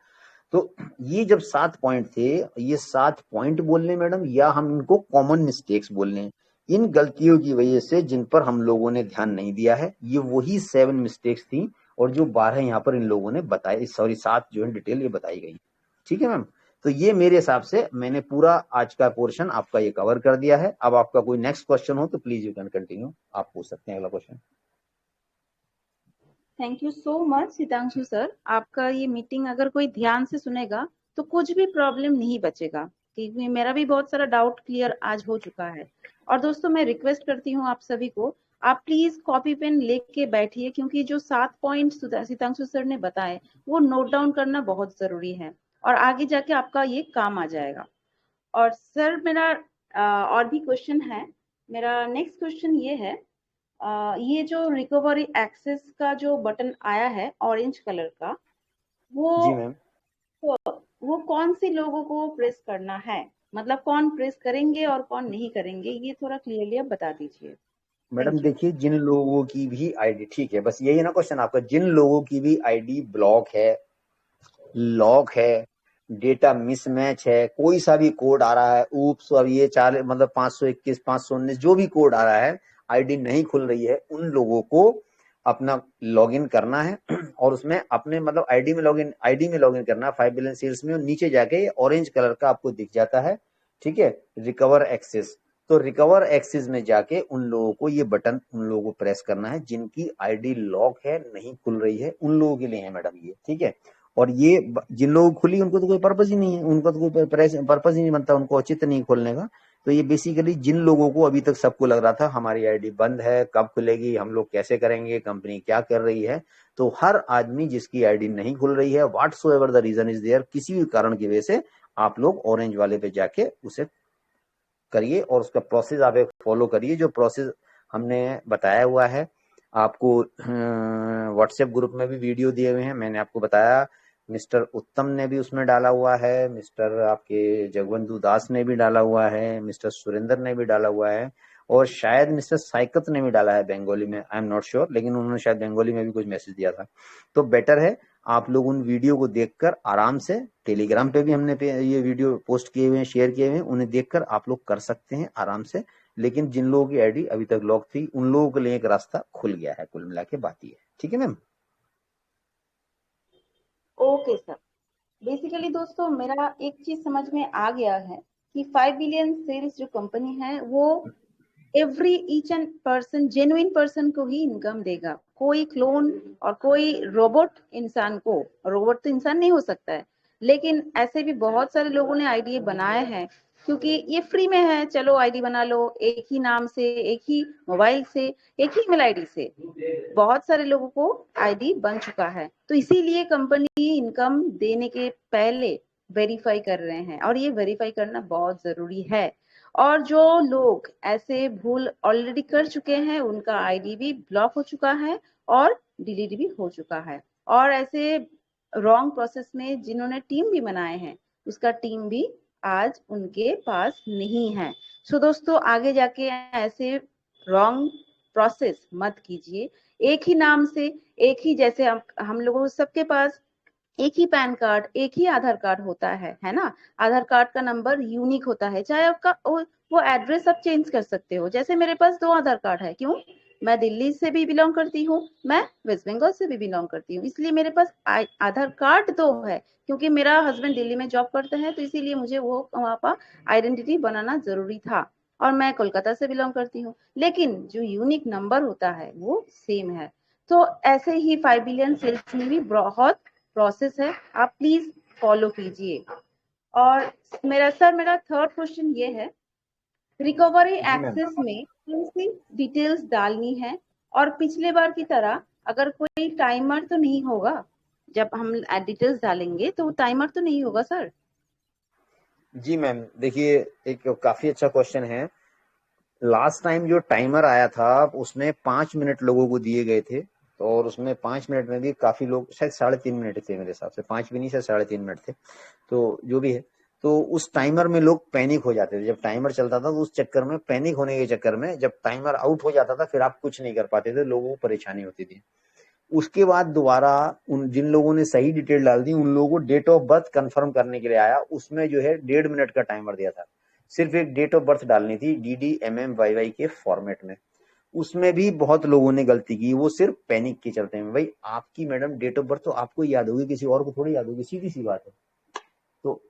Speaker 1: तो ये जब 7 पॉइंट थे, ये 7 पॉइंट बोलने मैडम, या हम इनको कॉमन मिस्टेक्स बोलने, इन गलतियों की वजह से जिन पर हम लोगों ने ध्यान नहीं दिया है, ये वही 7 मिस्टेक्स थी, और जो 12 यहाँ पर इन लोगों ने बताई, सॉरी 7 जो है डिटेल ये बताई गई। ठीक है मैम, तो ये मेरे हिसाब से मैंने पूरा आज का पोर्शन आपका ये कवर कर दिया है। अब आपका कोई नेक्स्ट क्वेश्चन हो तो प्लीज यू कैन कंटिन्यू, आप पूछ सकते हैं अगला question.
Speaker 2: Thank you so much Sitanshu sir, आपका ये मीटिंग अगर कोई ध्यान से सुनेगा तो कुछ भी प्रॉब्लम नहीं बचेगा, क्योंकि मेरा भी बहुत सारा डाउट क्लियर आज हो चुका है। और दोस्तों मैं रिक्वेस्ट करती हूँ आप सभी को, आप प्लीज कॉपी पेन लेके बैठिए, क्योंकि जो 7 पॉइंट सीतांशु सर ने बताए वो नोट डाउन करना बहुत जरूरी है, और आगे जाके आपका ये काम आ जाएगा। और सर मेरा और भी क्वेश्चन है। मेरा नेक्स्ट क्वेश्चन ये है, ये जो रिकवरी एक्सेस का जो बटन आया है ऑरेंज कलर का, वो
Speaker 1: जी मैम,
Speaker 2: वो कौन से लोगों को प्रेस करना है, मतलब कौन प्रेस करेंगे और कौन नहीं करेंगे, ये थोड़ा क्लियरली आप बता दीजिए।
Speaker 1: Madam
Speaker 2: thank you.
Speaker 1: देखिए, जिन लोगों की भी आईडी, ठीक है, बस यही है ना क्वेश्चन आपका, जिन लोगों की भी आईडी ब्लॉक है, लॉक है, डेटा मिसमैच है, कोई सा भी कोड आ रहा है, ऊप्स, अब ये 4 मतलब 521 519 जो भी कोड आ रहा है, आईडी नहीं खुल रही है, उन लोगों को अपना लॉगिन करना है और उसमें अपने मतलब आईडी में लॉगिन करना है 5 बिलियन सेल्स में, और नीचे जाके ऑरेंज कलर का आपको दिख जाता है, ठीक है, रिकवर एक्सेस। तो रिकवर एक्सेस में जाके उन लोगों को ये बटन उन लोगों को प्रेस करना है जिनकी आईडी लॉक है, नहीं खुल रही है, उन लोगों के लिए है मैडम ये, ठीक है। और ये जिन लोगों को खुली उनको तो कोई पर्पज ही नहीं है, उनका तो कोई पर्पज ही नहीं बनता, उनको औचित्य नहीं खोलने का। तो ये बेसिकली जिन लोगों को अभी तक सबको लग रहा था हमारी आईडी बंद है, कब खुलेगी, हम लोग कैसे करेंगे, कंपनी क्या कर रही है, तो हर आदमी जिसकी आईडी नहीं खुल रही है, whatsoever the reason is there, किसी भी कारण की वजह से आप लोग ऑरेंज वाले पे जाके उसे करिए और उसका प्रोसेस आप एक फॉलो करिए, जो प्रोसेस हमने बताया हुआ है आपको। व्हाट्सएप ग्रुप में भी वीडियो दिए हुए हैं, मैंने आपको बताया, मिस्टर उत्तम ने भी उसमें डाला हुआ है, मिस्टर आपके जगवंतु दास ने भी डाला हुआ है, मिस्टर सुरेंद्र ने भी डाला हुआ है, और शायद मिस्टर साइकत ने भी डाला है बंगाली में, आई एम नॉट श्योर, लेकिन उन्होंने शायद बंगाली में भी कुछ मैसेज दिया था। तो बेटर है आप लोग उन वीडियो को देखकर आराम से, टेलीग्राम पे भी हमने ये वीडियो पोस्ट किए हुए हैं, शेयर किए हुए हैं, उन्हें देखकर आप लोग कर सकते हैं आराम से। लेकिन जिन लोगों की आईडी अभी तक लॉक थी उन लोगों के लिए एक रास्ता खुल गया है, कुल मिला के बात ये है, ठीक है मैम।
Speaker 2: Okay sir. बेसिकली दोस्तों मेरा एक चीज समझ में आ गया है कि 5 बिलियन सेल्स जो कंपनी है वो every each and person, genuine person को ही इनकम देगा। कोई क्लोन और कोई रोबोट इंसान को, रोबोट तो इंसान नहीं हो सकता है, लेकिन ऐसे भी बहुत सारे लोगों ने आईडी बनाए हैं क्योंकि ये फ्री में है, चलो आईडी बना लो, एक ही नाम से, एक ही मोबाइल से, एक ही ईमेल आईडी से बहुत सारे लोगों को आईडी बन चुका है। तो इसीलिए कंपनी इनकम देने के पहले वेरीफाई कर रहे हैं, और ये वेरीफाई करना बहुत जरूरी है। और जो लोग ऐसे भूल ऑलरेडी कर चुके हैं उनका आईडी भी ब्लॉक हो चुका है और डिलीट भी हो चुका है। और ऐसे रॉन्ग प्रोसेस में जिन्होंने टीम भी बनाए हैं उसका टीम भी आज उनके पास नहीं है। सो दोस्तों आगे जाके ऐसे रॉन्ग प्रोसेस मत कीजिए। एक ही नाम से, एक ही, जैसे हम लोगों सबके पास एक ही पैन कार्ड, एक ही आधार कार्ड होता है ना। आधार कार्ड का नंबर यूनिक होता है, चाहे आपका वो एड्रेस आप चेंज कर सकते हो। जैसे मेरे पास 2 आधार कार्ड है, क्यों? मैं दिल्ली से भी बिलोंग करती हूँ, मैं वेस्ट बंगाल से भी बिलोंग करती हूँ, इसलिए मेरे पास आधार कार्ड 2 है। क्योंकि मेरा हस्बैंड दिल्ली में जॉब करते हैं तो इसीलिए मुझे वो वहाँ पर आइडेंटिटी बनाना जरूरी था। और मैं कोलकाता से बिलोंग करती हूँ, लेकिन जो यूनिक नंबर होता है वो सेम है। तो ऐसे ही 5 बिलियन सेल्स में भी बहुत प्रोसेस है, आप प्लीज फॉलो कीजिए। और मेरा थर्ड क्वेश्चन ये है, रिकवरी
Speaker 1: जी मैम।
Speaker 2: एक्सेस में कौन सी डिटेल्स डालनी है? और पिछले बार की तरह अगर कोई टाइमर तो नहीं होगा? जब हम डिटेल्स डालेंगे तो टाइमर तो नहीं होगा सर?
Speaker 1: जी मैम, देखिए एक काफी अच्छा क्वेश्चन है। लास्ट टाइम जो टाइमर आया था उसमें 5 मिनट लोगों को दिए गए थे, और उसमें 5 मिनट में भी काफी लोग, शायद 3.5 मिनट थे मेरे हिसाब से, 5 भी नहीं, शायद 3.5 मिनट थे, तो जो भी है। तो उस टाइमर में लोग पैनिक हो जाते थे, जब टाइमर चलता था तो उस चक्कर में, पैनिक होने के चक्कर में, जब टाइमर आउट हो जाता था फिर आप कुछ नहीं कर पाते थे, लोगों को परेशानी होती थी। उसके बाद दोबारा उन जिन लोगों ने सही डिटेल डाल दी उन लोगों को डेट ऑफ बर्थ कंफर्म करने के लिए आया, उसमें जो है 1.5 मिनट का टाइमर दिया था, सिर्फ एक डेट ऑफ बर्थ डालनी थी DDMMYY के फॉर्मेट में। उसमें भी बहुत लोगों ने गलती की, वो सिर्फ पैनिक के चलते में। भाई आपकी मैडम डेट ऑफ बर्थ तो आपको याद होगी, किसी और को थोड़ी याद होगी, सीधी सी बात है। तो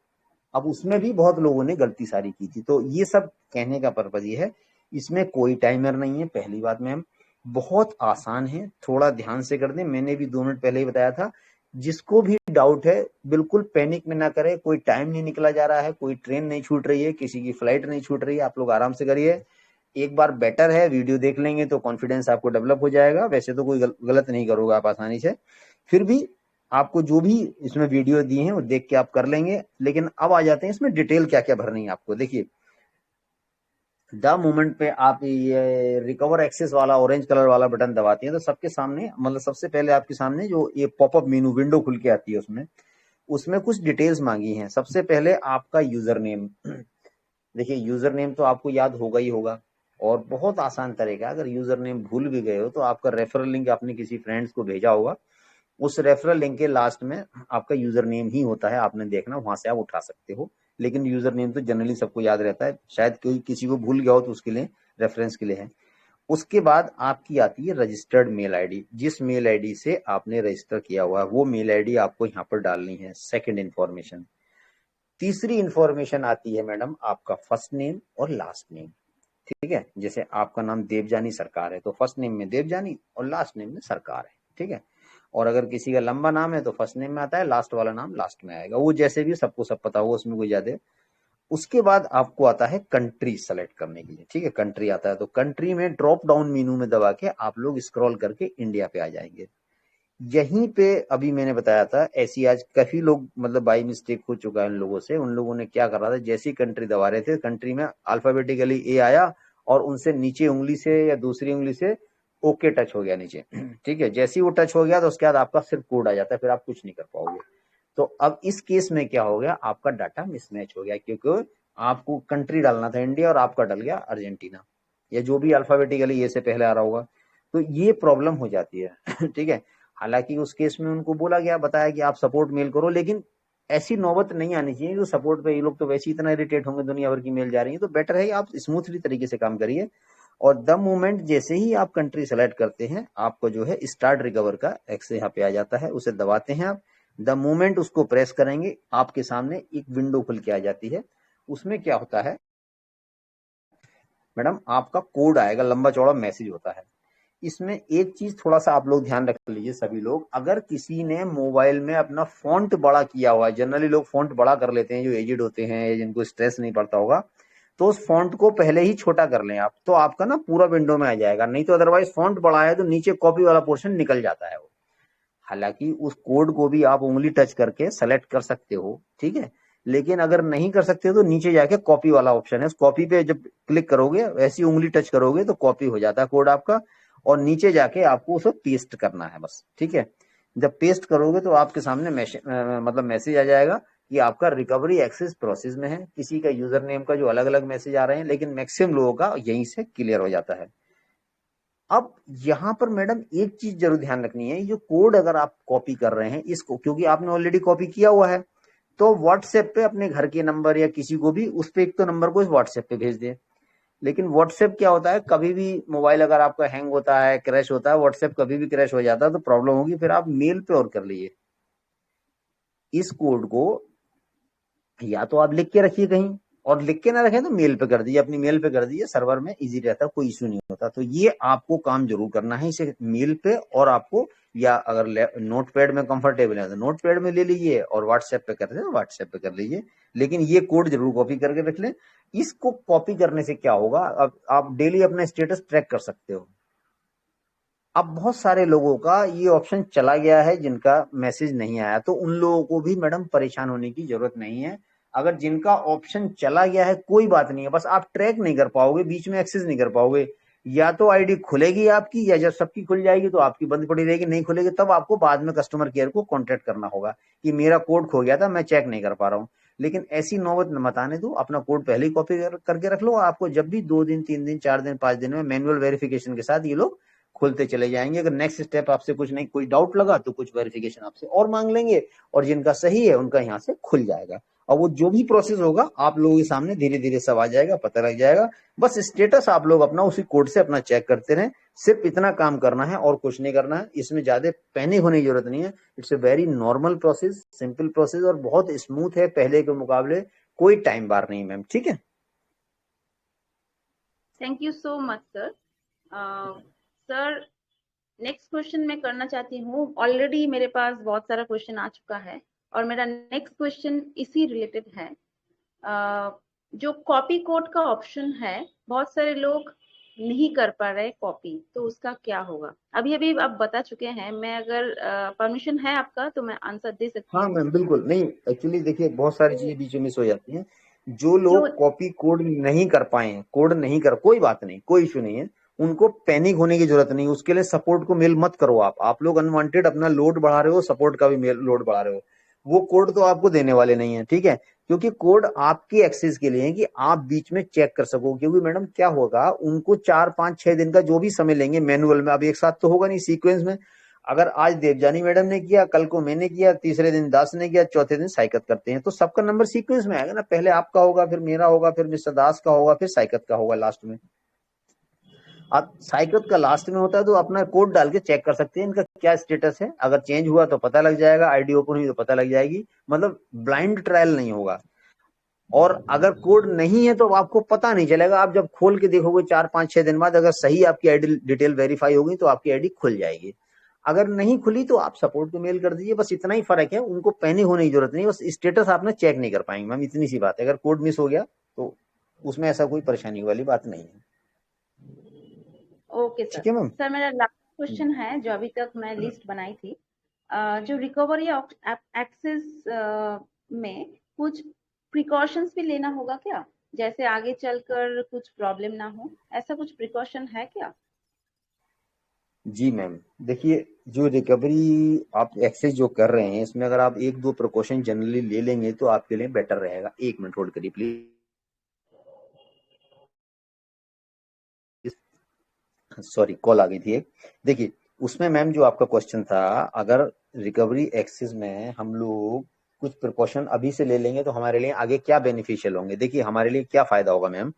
Speaker 1: अब उसमें भी बहुत लोगों ने गलती सारी की थी, तो ये सब कहने का पर्पज ये है, इसमें कोई टाइमर नहीं है। पहली बात मैम, बहुत आसान है, थोड़ा ध्यान से कर दें, मैंने भी 2 मिनट पहले ही बताया था। जिसको भी डाउट है बिल्कुल पैनिक में ना करे, कोई टाइम नहीं निकला जा रहा है, कोई ट्रेन नहीं छूट रही है, किसी की फ्लाइट नहीं छूट रही है, आप लोग आराम से करिए। एक बार बेटर है वीडियो देख लेंगे तो कॉन्फिडेंस आपको डेवलप हो जाएगा, वैसे तो कोई गलत नहीं करोगे आप आसानी से। फिर भी आपको जो भी इसमें वीडियो दी है वो देख के आप कर लेंगे। लेकिन अब आ जाते हैं इसमें डिटेल क्या क्या भरनी है आपको। देखिए, द मोमेंट पे आप ये रिकवर एक्सेस वाला ऑरेंज कलर वाला बटन दबाते हैं तो सबके सामने, मतलब सबसे पहले आपके सामने जो ये पॉपअप मेनू विंडो खुल के आती है, उसमें उसमें कुछ डिटेल्स मांगी हैं। सबसे पहले आपका यूजर नेम। देखिए, यूजर नेम तो आपको याद होगा ही होगा, और बहुत आसान तरीका, अगर यूजर नेम भूल भी गए हो तो आपका रेफरल लिंक आपने किसी फ्रेंड्स को भेजा होगा, उस रेफरल लिंक के लास्ट में आपका यूजर नेम ही होता है, आपने देखना, वहां से आप उठा सकते हो। लेकिन यूजर नेम तो जनरली सबको याद रहता है, शायद कोई किसी को भूल गया हो तो उसके लिए रेफरेंस के लिए है। उसके बाद आपकी आती है रजिस्टर्ड मेल आईडी। जिस मेल आईडी से आपने रजिस्टर किया हुआ है वो मेल आईडी आपको यहाँ पर डालनी है, सेकंड इंफॉर्मेशन। तीसरी इंफॉर्मेशन आती है मैडम आपका फर्स्ट नेम और लास्ट नेम। ठीक है, जैसे आपका नाम देवजानी सरकार है तो फर्स्ट नेम में देवजानी और लास्ट नेम में सरकार है। ठीक है, और अगर किसी का लंबा नाम है तो फर्स्ट नेम में आता है, लास्ट वाला नाम लास्ट में आएगा। वो जैसे भी सबको सब पता हो, उसमें कोई ज्यादा। उसके बाद आपको आता है कंट्री सेलेक्ट करने के लिए। ठीक है, कंट्री आता है तो कंट्री में ड्रॉप डाउन मेनू में दबा के आप लोग स्क्रॉल करके इंडिया पे आ जाएंगे। यहीं पे अभी मैंने बताया था, ऐसी आज काफी लोग मतलब बाई मिस्टेक हो चुका है उन लोगों से। उन लोगों ने क्या कर रहा था, जैसी कंट्री दबा रहे थे कंट्री में अल्फाबेटिकली ए आया और उनसे नीचे उंगली से या दूसरी उंगली से ओके टच हो गया नीचे। ठीक है, जैसे ही वो टच हो गया तो उसके बाद आपका सिर्फ कोड आ जाता है, फिर आप कुछ नहीं कर पाओगे। तो अब इस केस में क्या हो गया, आपका डाटा मिसमैच हो गया, क्योंकि आपको कंट्री डालना था इंडिया और आपका डल गया अर्जेंटीना या जो भी अल्फाबेटिकली ये से पहले आ रहा होगा। तो ये प्रॉब्लम हो जाती है। ठीक है, हालांकि उस केस में उनको बोला गया, बताया कि आप सपोर्ट मेल करो, लेकिन ऐसी नौबत नहीं आनी चाहिए जो सपोर्ट पे ये लोग तो वैसे ही इतना इरिटेट होंगे, दुनिया भर की मेल जा रही है। तो बेटर है आप स्मूथली तरीके से काम करिए। और द मोमेंट जैसे ही आप कंट्री सेलेक्ट करते हैं, आपको जो है स्टार्ट रिकवर का एक्स यहाँ पे आ जाता है, उसे दबाते हैं आप। द मोमेंट उसको प्रेस करेंगे, आपके सामने एक विंडो खुल के आ जाती है। उसमें क्या होता है मैडम, आपका कोड आएगा, लंबा चौड़ा मैसेज होता है। इसमें एक चीज थोड़ा सा आप लोग ध्यान रख लीजिए सभी लोग, अगर किसी ने मोबाइल में अपना फॉन्ट बड़ा किया हुआ है, जनरली लोग फॉन्ट बड़ा कर लेते हैं जो एजिड होते हैं या जिनको स्ट्रेस नहीं पड़ता होगा, तो उस फॉन्ट को पहले ही छोटा कर लें आप, तो आपका ना पूरा विंडो में आ जाएगा। नहीं तो अदरवाइज फॉन्ट बड़ा है तो नीचे कॉपी वाला पोर्शन निकल जाता है वो। हालांकि उस कोड को भी आप उंगली टच करके सेलेक्ट कर सकते हो, ठीक है, लेकिन अगर नहीं कर सकते तो नीचे जाके कॉपी वाला ऑप्शन है, उस कॉपी पे जब क्लिक करोगे, वैसी उंगली टच करोगे तो कॉपी हो जाता है कोड आपका, और नीचे जाके आपको उसे पेस्ट करना है बस। ठीक है, जब पेस्ट करोगे तो आपके सामने मतलब मैसेज आ जाएगा कि आपका रिकवरी एक्सेस प्रोसेस में है। किसी का यूजर नेम का जो अलग अलग मैसेज आ रहे हैं, लेकिन मैक्सिमम लोगों का यहीं से क्लियर हो जाता है। अब यहां पर मैडम एक चीज जरूर ध्यान रखनी है, जो कोड अगर आप कॉपी कर रहे हैं इसको, क्योंकि आपने ऑलरेडी कॉपी किया हुआ है, तो व्हाट्सएप पे अपने घर के नंबर या किसी को भी उस पे एक तो नंबर को व्हाट्सएप पे भेज दें। लेकिन व्हाट्सएप क्या होता है, कभी भी मोबाइल अगर आपका हैंग होता है, क्रैश होता है, व्हाट्सएप कभी भी क्रैश हो जाता है तो प्रॉब्लम होगी। फिर आप मेल पे और कर लीजिए इस कोड को, या तो आप लिख के रखिए कहीं, और लिख के ना रखें तो मेल पे कर दीजिए, अपनी मेल पे कर दीजिए, सर्वर में इजी रहता है, कोई इश्यू नहीं होता। तो ये आपको काम जरूर करना है इसे मेल पे, और आपको या अगर नोट पैड में कंफर्टेबल है तो नोट पैड में ले लीजिए, और व्हाट्सएप पे करते हैं व्हाट्सएप पे कर लीजिए। लेकिन ये कोड जरूर कॉपी करके रख लें। इसको कॉपी करने से क्या होगा, अब आप डेली अपना स्टेटस ट्रैक कर सकते हो। अब बहुत सारे लोगों का ये ऑप्शन चला गया है जिनका मैसेज नहीं आया, तो उन लोगों को भी मैडम परेशान होने की जरूरत नहीं है। अगर जिनका ऑप्शन चला गया है कोई बात नहीं है, बस आप ट्रैक नहीं कर पाओगे, बीच में एक्सेस नहीं कर पाओगे। या तो आईडी खुलेगी आपकी, या जब सबकी खुल जाएगी तो आपकी बंद पड़ी रहेगी, नहीं खुलेगी तब आपको बाद में कस्टमर केयर को कॉन्टेक्ट करना होगा कि मेरा कोड खो गया था, मैं चेक नहीं कर पा रहा हूँ। लेकिन ऐसी नौबत मत आने दो, अपना कोड पहले ही कॉपी करके रख लो। आपको जब भी 2 दिन 3 दिन 4 दिन 5 दिन में मैनुअल वेरिफिकेशन के साथ ये लोग खुलते चले जाएंगे। अगर नेक्स्ट स्टेप आपसे कुछ नहीं, कोई डाउट लगा तो कुछ वेरिफिकेशन आपसे और मांग लेंगे, और जिनका सही है उनका यहाँ से खुल जाएगा। और वो जो भी प्रोसेस होगा आप लोगों के सामने धीरे धीरे सब आ जाएगा, पता लग जाएगा। बस स्टेटस आप लोग अपना उसी कोड से अपना चेक करते रहें, सिर्फ इतना काम करना है और कुछ नहीं करना है। इसमें ज्यादा पैनिक होने की जरूरत नहीं है। It's a very normal process, simple process, और बहुत स्मूथ है पहले के मुकाबले, कोई टाइम बार नहीं मैम। ठीक है,
Speaker 2: thank you so much sir. Sir next question मैं करना चाहती हूँ, ऑलरेडी मेरे पास बहुत सारा क्वेश्चन आ चुका है, और मेरा नेक्स्ट क्वेश्चन इसी रिलेटेड है। जो कॉपी कोड का ऑप्शन है, बहुत सारे लोग नहीं कर पा रहे कॉपी, तो उसका क्या होगा? अभी अभी आप बता चुके हैं, मैं अगर परमिशन है आपका तो मैं आंसर दे सकती
Speaker 1: हाँ
Speaker 2: हूँ।
Speaker 1: मैम बिल्कुल। नहीं, एक्चुअली देखिए बहुत सारी चीजें बीच में मिस हो जाती हैं। जो
Speaker 2: जो
Speaker 1: लोग कॉपी कोड नहीं कर पाए हैं, कोड नहीं कर, कोई बात नहीं, कोई इशू नहीं है, उनको पैनिक होने की जरूरत नहीं। उसके लिए सपोर्ट को मेल मत करो आप लोग अनवांटेड अपना लोड बढ़ा रहे हो, सपोर्ट का भी मेल लोड बढ़ा रहे हो। वो कोड तो आपको देने वाले नहीं है, ठीक है, क्योंकि कोड आपकी एक्सेस के लिए है कि आप बीच में चेक कर सको। क्योंकि मैडम क्या होगा, उनको 4 5 6 दिन का जो भी समय लेंगे मैनुअल में, अब एक साथ तो होगा नहीं सीक्वेंस में। अगर आज देवजानी मैडम ने किया, कल को मैंने किया, तीसरे दिन दास ने किया, चौथे दिन साइकत करते हैं, तो सबका नंबर सीक्वेंस में आएगा ना, पहले आपका होगा, फिर मेरा होगा, फिर मिस्टर दास का होगा, फिर साइकत का होगा लास्ट में। आप साइकिल का लास्ट में होता है तो अपना कोड डाल के चेक कर सकते हैं इनका क्या स्टेटस है, अगर चेंज हुआ तो पता लग जाएगा, आईडी ओपन हुई तो पता लग जाएगी, मतलब ब्लाइंड ट्रायल नहीं होगा। और अगर कोड नहीं है तो आपको पता नहीं चलेगा, आप जब खोल के देखोगे 4 5 6 दिन बाद, अगर सही आपकी आईडी डिटेल वेरीफाई होगी तो आपकी आईडी खुल जाएगी। अगर नहीं खुली तो आप सपोर्ट को मेल कर दीजिए, बस इतना ही फर्क है, उनको पैनिक होने की जरूरत नहीं, बस स्टेटस आपने चेक नहीं कर पाएंगे मैम, इतनी सी बात है। अगर कोड मिस हो गया तो उसमें ऐसा कोई परेशानी वाली बात नहीं है।
Speaker 2: Okay sir.
Speaker 1: ठीक है मैम।
Speaker 2: सर मेरा लास्ट क्वेश्चन है, जो अभी तक मैं लिस्ट बनाई थी, जो रिकवरी एक्सेस में कुछ प्रिकॉशंस भी लेना होगा क्या, जैसे आगे चलकर कुछ प्रॉब्लम ना हो, ऐसा कुछ प्रिकॉशन है क्या?
Speaker 1: जी मैम, देखिए जो रिकवरी आप एक्सेस जो कर रहे हैं इसमें अगर आप 1 2 प्रिकॉशन जनरली ले लेंगे तो आपके लिए बेटर रहेगा। 1 मिनट होल्ड करिए प्लीज, सॉरी कॉल आ गई थी एक। देखिए उसमें मैम जो आपका क्वेश्चन था, अगर रिकवरी एक्सेस में हम लोग कुछ प्रिकॉशन अभी से ले लेंगे तो हमारे लिए आगे क्या बेनिफिशियल होंगे। देखिए हमारे लिए क्या फायदा होगा मैम,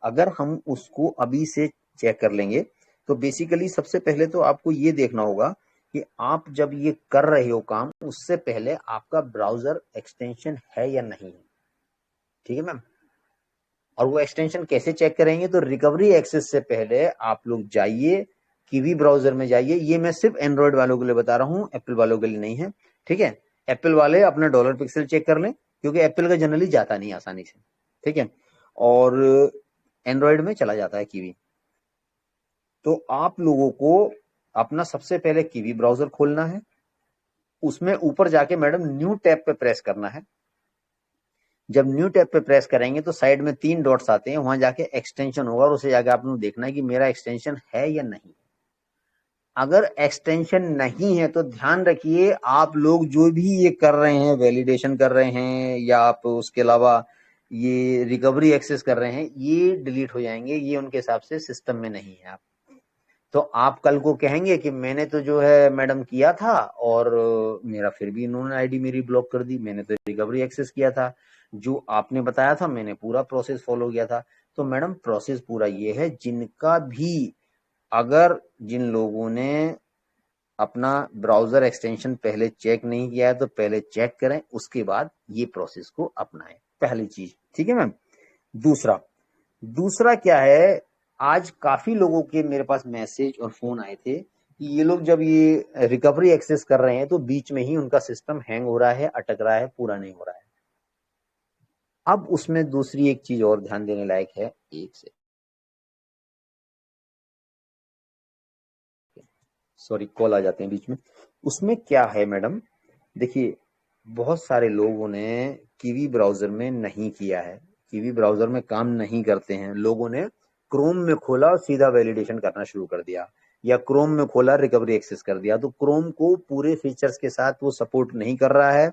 Speaker 1: अगर हम उसको अभी से चेक कर लेंगे तो बेसिकली सबसे पहले तो आपको ये देखना होगा कि आप जब ये कर रहे हो काम, उससे पहले आपका ब्राउजर एक्सटेंशन है या नहीं है। ठीक है मैम। और वो एक्सटेंशन कैसे चेक करेंगे, तो रिकवरी एक्सेस से पहले आप लोग जाइए कीवी ब्राउजर में जाइए। ये मैं सिर्फ एंड्रॉइड वालों के लिए बता रहा हूँ, एप्पल वालों के लिए नहीं है। ठीक है, एप्पल वाले अपना डॉलर पिक्सल चेक कर लें, क्योंकि एप्पल का जनरली जाता नहीं आसानी से। ठीक है, और एंड्रॉइड में चला जाता है कीवी। तो आप लोगों को अपना सबसे पहले कीवी ब्राउजर खोलना है, उसमें ऊपर जाके मैडम न्यू टैब पे प्रेस करना है। जब न्यू टैब पे प्रेस करेंगे तो साइड में 3 डॉट्स आते हैं, वहां जाके एक्सटेंशन होगा और उसे जाके आपने देखना है कि मेरा एक्सटेंशन है या नहीं। अगर एक्सटेंशन नहीं है तो ध्यान रखिए, आप लोग जो भी ये कर रहे हैं, वैलिडेशन कर रहे हैं या आप उसके अलावा ये रिकवरी एक्सेस कर रहे हैं, ये डिलीट हो जाएंगे, ये उनके हिसाब से सिस्टम में नहीं है। आप तो आप कल को कहेंगे कि मैंने तो जो है मैडम किया था और मेरा फिर भी इन्होंने आईडी मेरी ब्लॉक कर दी, मैंने तो रिकवरी एक्सेस किया था, जो आपने बताया था मैंने पूरा प्रोसेस फॉलो किया था। तो मैडम प्रोसेस पूरा ये है, जिनका भी, अगर जिन लोगों ने अपना ब्राउजर एक्सटेंशन पहले चेक नहीं किया है तो पहले चेक करें, उसके बाद ये प्रोसेस को अपनाएं, पहली चीज। ठीक है मैम। दूसरा दूसरा क्या है, आज काफी लोगों के मेरे पास मैसेज और फोन आए थे कि ये लोग जब ये रिकवरी एक्सेस कर रहे हैं तो बीच में ही उनका सिस्टम हैंग हो रहा है, अटक रहा है, पूरा नहीं हो रहा है। अब उसमें दूसरी एक चीज और ध्यान देने लायक है, एक से सॉरी कॉल आ जाते हैं बीच में। उसमें क्या है मैडम, देखिए बहुत सारे लोगों ने कीवी ब्राउजर में नहीं किया है, कीवी ब्राउजर में काम नहीं करते हैं, लोगों ने क्रोम में खोला और सीधा वैलिडेशन करना शुरू कर दिया, या क्रोम में खोला रिकवरी एक्सेस कर दिया। तो क्रोम को पूरे फीचर्स के साथ वो सपोर्ट नहीं कर रहा है।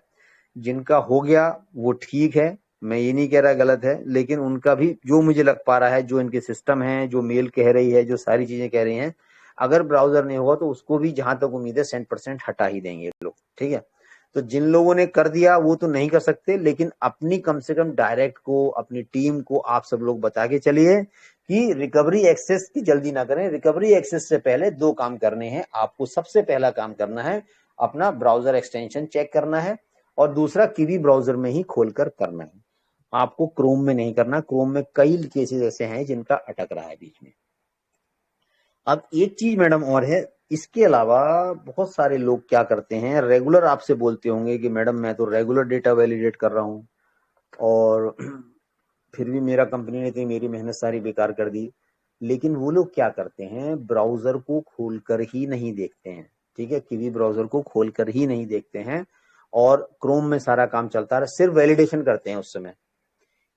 Speaker 1: जिनका हो गया वो ठीक है, मैं ये नहीं कह रहा गलत है, लेकिन उनका भी जो मुझे लग पा रहा है, जो इनके सिस्टम है, जो मेल कह रही है, जो सारी चीजें कह रही हैं, अगर ब्राउजर नहीं होगा तो उसको भी जहां तक उम्मीद है 100% हटा ही देंगे लोग। ठीक है, तो जिन लोगों ने कर दिया वो तो नहीं कर सकते, लेकिन अपनी कम से कम डायरेक्ट को, अपनी टीम को आप सब लोग बता के चलिए कि रिकवरी एक्सेस की जल्दी ना करें। रिकवरी एक्सेस से पहले 2 काम करने हैं आपको। सबसे पहला काम करना है, अपना ब्राउजर एक्सटेंशन चेक करना है, और दूसरा कीवी ब्राउजर में ही खोलकर करना है, आपको क्रोम में नहीं करना। क्रोम में कई केसेस ऐसे हैं जिनका अटक रहा है बीच में। अब एक चीज मैडम और है, इसके अलावा बहुत सारे लोग क्या करते हैं, रेगुलर आपसे बोलते होंगे कि मैडम मैं तो रेगुलर डेटा वैलिडेट कर रहा हूँ और फिर भी मेरा कंपनी ने तो मेरी मेहनत सारी बेकार कर दी। लेकिन वो लोग क्या करते हैं, ब्राउजर को खोलकर ही नहीं देखते हैं। ठीक है, किसी ब्राउजर को खोलकर ही नहीं देखते हैं और क्रोम में सारा काम चलता है, सिर्फ वैलिडेशन करते हैं उस समय।